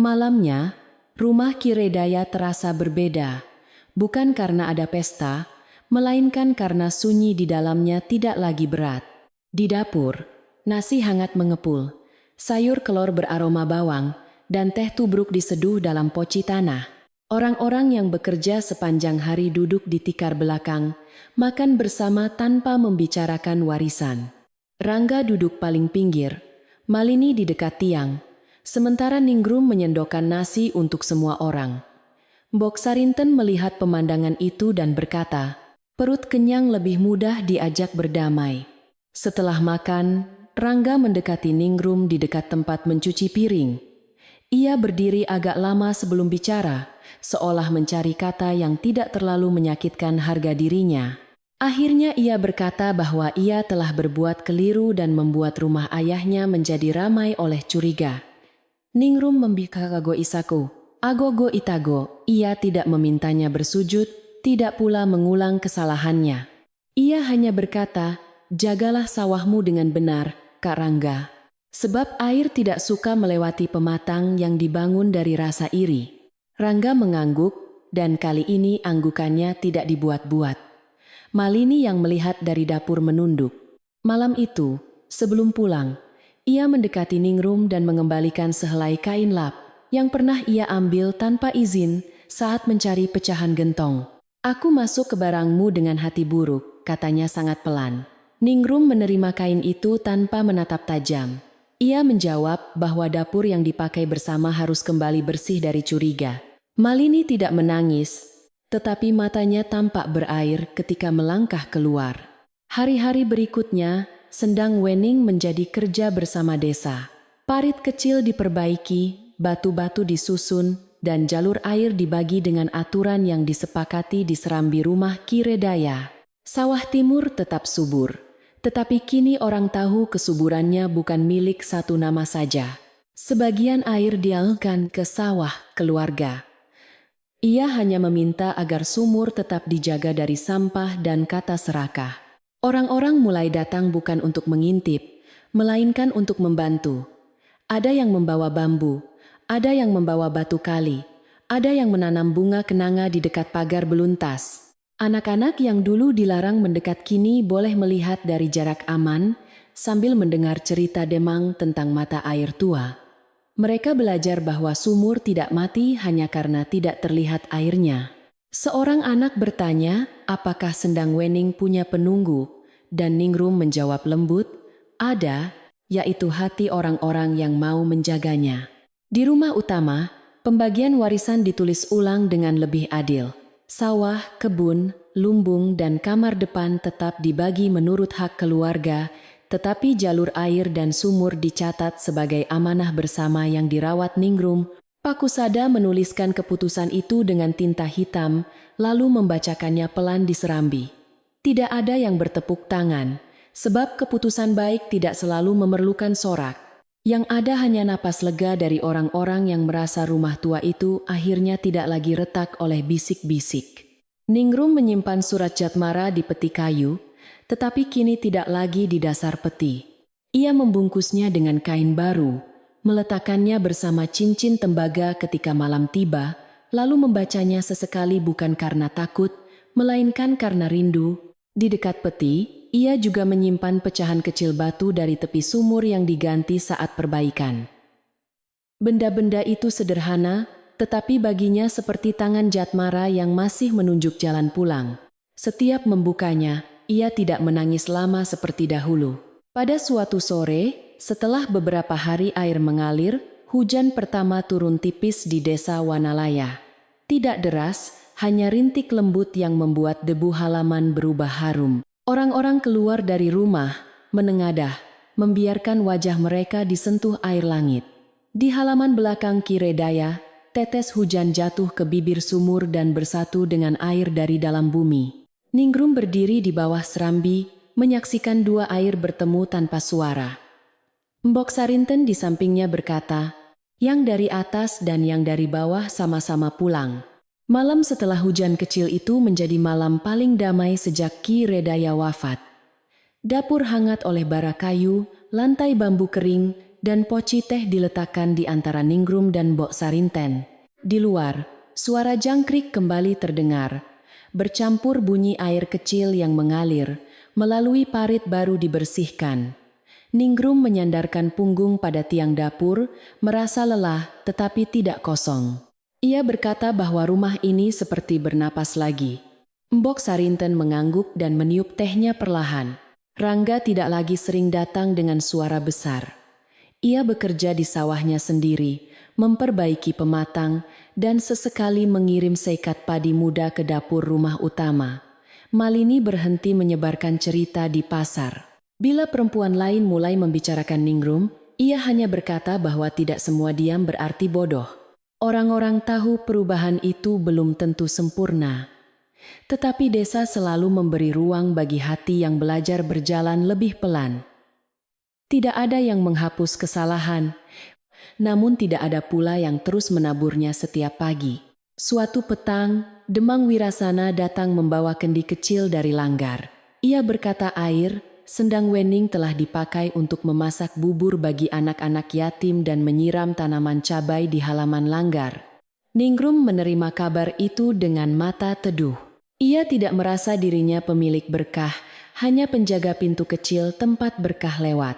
Malamnya, rumah Ki Redaya terasa berbeda, bukan karena ada pesta, melainkan karena sunyi di dalamnya tidak lagi berat. Di dapur, nasi hangat mengepul, sayur kelor beraroma bawang, dan teh tubruk diseduh dalam poci tanah. Orang-orang yang bekerja sepanjang hari duduk di tikar belakang, makan bersama tanpa membicarakan warisan. Rangga duduk paling pinggir, Malini di dekat tiang, sementara Ningrum menyendokkan nasi untuk semua orang. Mbok Sarinten melihat pemandangan itu dan berkata, perut kenyang lebih mudah diajak berdamai. Setelah makan, Rangga mendekati Ningrum di dekat tempat mencuci piring. Ia berdiri agak lama sebelum bicara, seolah mencari kata yang tidak terlalu menyakitkan harga dirinya. Akhirnya ia berkata bahwa ia telah berbuat keliru dan membuat rumah ayahnya menjadi ramai oleh curiga. Ningrum membikago isaku, agogo itago, ia tidak memintanya bersujud, tidak pula mengulang kesalahannya. Ia hanya berkata, jagalah sawahmu dengan benar, Kak Rangga. Sebab air tidak suka melewati pematang yang dibangun dari rasa iri. Rangga mengangguk, dan kali ini anggukannya tidak dibuat-buat. Malini yang melihat dari dapur menunduk. Malam itu, sebelum pulang, ia mendekati Ningrum dan mengembalikan sehelai kain lap yang pernah ia ambil tanpa izin saat mencari pecahan gentong. Aku masuk ke barangmu dengan hati buruk, katanya sangat pelan. Ningrum menerima kain itu tanpa menatap tajam. Ia menjawab bahwa dapur yang dipakai bersama harus kembali bersih dari curiga. Malini tidak menangis, tetapi matanya tampak berair ketika melangkah keluar. Hari-hari berikutnya, Sendang Wening menjadi kerja bersama desa. Parit kecil diperbaiki, batu-batu disusun, dan jalur air dibagi dengan aturan yang disepakati di serambi rumah Ki Redaya. Sawah timur tetap subur. Tetapi kini orang tahu kesuburannya bukan milik satu nama saja. Sebagian air dialirkan ke sawah keluarga. Ia hanya meminta agar sumur tetap dijaga dari sampah dan kata serakah. Orang-orang mulai datang bukan untuk mengintip, melainkan untuk membantu. Ada yang membawa bambu, ada yang membawa batu kali, ada yang menanam bunga kenanga di dekat pagar beluntas. Anak-anak yang dulu dilarang mendekat kini boleh melihat dari jarak aman sambil mendengar cerita Demang tentang mata air tua. Mereka belajar bahwa sumur tidak mati hanya karena tidak terlihat airnya. Seorang anak bertanya, apakah Sendang Wening punya penunggu? Dan Ningrum menjawab lembut, ada, yaitu hati orang-orang yang mau menjaganya. Di rumah utama, pembagian warisan ditulis ulang dengan lebih adil. Sawah, kebun, lumbung, dan kamar depan tetap dibagi menurut hak keluarga, tetapi jalur air dan sumur dicatat sebagai amanah bersama yang dirawat Ningrum. Pakusada menuliskan keputusan itu dengan tinta hitam, lalu membacakannya pelan di serambi. Tidak ada yang bertepuk tangan, sebab keputusan baik tidak selalu memerlukan sorak. Yang ada hanya napas lega dari orang-orang yang merasa rumah tua itu akhirnya tidak lagi retak oleh bisik-bisik. Ningrum menyimpan surat Jatmara di peti kayu, tetapi kini tidak lagi di dasar peti. Ia membungkusnya dengan kain baru, meletakkannya bersama cincin tembaga ketika malam tiba, lalu membacanya sesekali bukan karena takut, melainkan karena rindu. Di dekat peti, ia juga menyimpan pecahan kecil batu dari tepi sumur yang diganti saat perbaikan. Benda-benda itu sederhana, tetapi baginya seperti tangan Jatmara yang masih menunjuk jalan pulang. Setiap membukanya, ia tidak menangis lama seperti dahulu. Pada suatu sore, setelah beberapa hari air mengalir, hujan pertama turun tipis di desa Wanalaya. Tidak deras, hanya rintik lembut yang membuat debu halaman berubah harum. Orang-orang keluar dari rumah, menengadah, membiarkan wajah mereka disentuh air langit. Di halaman belakang Kiredaya, tetes hujan jatuh ke bibir sumur dan bersatu dengan air dari dalam bumi. Ningrum berdiri di bawah serambi, menyaksikan dua air bertemu tanpa suara. Mbok Sarinten di sampingnya berkata, yang dari atas dan yang dari bawah sama-sama pulang. Malam setelah hujan kecil itu menjadi malam paling damai sejak Ki Redaya wafat. Dapur hangat oleh bara kayu, lantai bambu kering, dan poci teh diletakkan di antara Ningrum dan Mbok Sarinten. Di luar, suara jangkrik kembali terdengar, bercampur bunyi air kecil yang mengalir, melalui parit baru dibersihkan. Ningrum menyandarkan punggung pada tiang dapur, merasa lelah tetapi tidak kosong. Ia berkata bahwa rumah ini seperti bernapas lagi. Mbok Sarinten mengangguk dan meniup tehnya perlahan. Rangga tidak lagi sering datang dengan suara besar. Ia bekerja di sawahnya sendiri, memperbaiki pematang, dan sesekali mengirim seikat padi muda ke dapur rumah utama. Malini berhenti menyebarkan cerita di pasar. Bila perempuan lain mulai membicarakan Ningrum, ia hanya berkata bahwa tidak semua diam berarti bodoh. Orang-orang tahu perubahan itu belum tentu sempurna. Tetapi desa selalu memberi ruang bagi hati yang belajar berjalan lebih pelan. Tidak ada yang menghapus kesalahan, namun tidak ada pula yang terus menaburnya setiap pagi. Suatu petang, Demang Wirasana datang membawa kendi kecil dari langgar. Ia berkata air, sendang wening telah dipakai untuk memasak bubur bagi anak-anak yatim dan menyiram tanaman cabai di halaman langgar. Ningrum menerima kabar itu dengan mata teduh. Ia tidak merasa dirinya pemilik berkah, hanya penjaga pintu kecil tempat berkah lewat.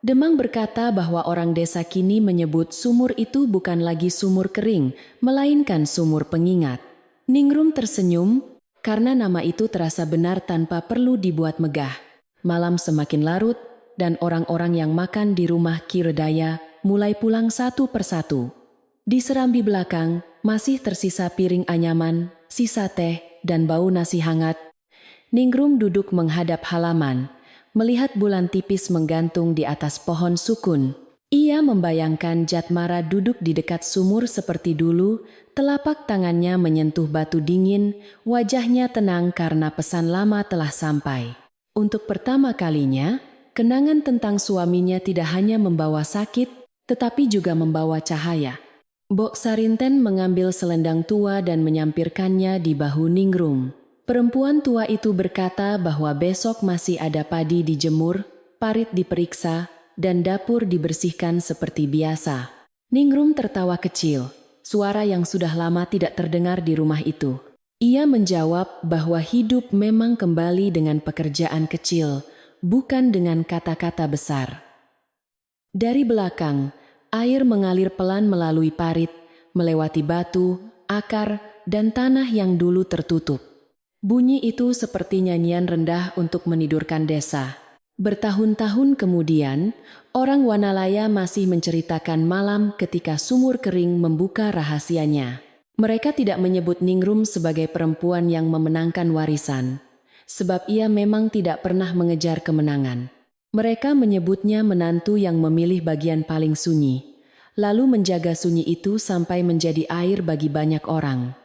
Demang berkata bahwa orang desa kini menyebut sumur itu bukan lagi sumur kering, melainkan sumur pengingat. Ningrum tersenyum, karena nama itu terasa benar tanpa perlu dibuat megah. Malam semakin larut, dan orang-orang yang makan di rumah Ki Redaya mulai pulang satu persatu. Di serambi belakang, masih tersisa piring anyaman, sisa teh, dan bau nasi hangat. Ningrum duduk menghadap halaman, melihat bulan tipis menggantung di atas pohon sukun. Ia membayangkan Jatmara duduk di dekat sumur seperti dulu, telapak tangannya menyentuh batu dingin, wajahnya tenang karena pesan lama telah sampai. Untuk pertama kalinya, kenangan tentang suaminya tidak hanya membawa sakit, tetapi juga membawa cahaya. Mbok Sarinten mengambil selendang tua dan menyampirkannya di bahu Ningrum. Perempuan tua itu berkata bahwa besok masih ada padi dijemur, parit diperiksa, dan dapur dibersihkan seperti biasa. Ningrum tertawa kecil, suara yang sudah lama tidak terdengar di rumah itu. Ia menjawab bahwa hidup memang kembali dengan pekerjaan kecil, bukan dengan kata-kata besar. Dari belakang, air mengalir pelan melalui parit, melewati batu, akar, dan tanah yang dulu tertutup. Bunyi itu seperti nyanyian rendah untuk menidurkan desa. Bertahun-tahun kemudian, orang Wanalaya masih menceritakan malam ketika sumur kering membuka rahasianya. Mereka tidak menyebut Ningrum sebagai perempuan yang memenangkan warisan, sebab ia memang tidak pernah mengejar kemenangan. Mereka menyebutnya menantu yang memilih bagian paling sunyi, lalu menjaga sunyi itu sampai menjadi air bagi banyak orang.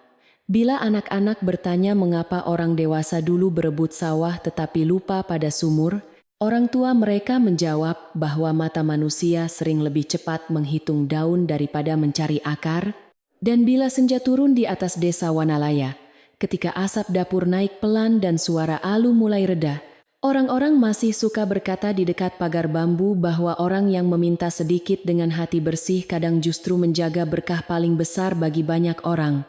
Bila anak-anak bertanya mengapa orang dewasa dulu berebut sawah tetapi lupa pada sumur, orang tua mereka menjawab bahwa mata manusia sering lebih cepat menghitung daun daripada mencari akar, dan bila senja turun di atas desa Wanalaya, ketika asap dapur naik pelan dan suara alu mulai reda, orang-orang masih suka berkata di dekat pagar bambu bahwa orang yang meminta sedikit dengan hati bersih kadang justru menjaga berkah paling besar bagi banyak orang.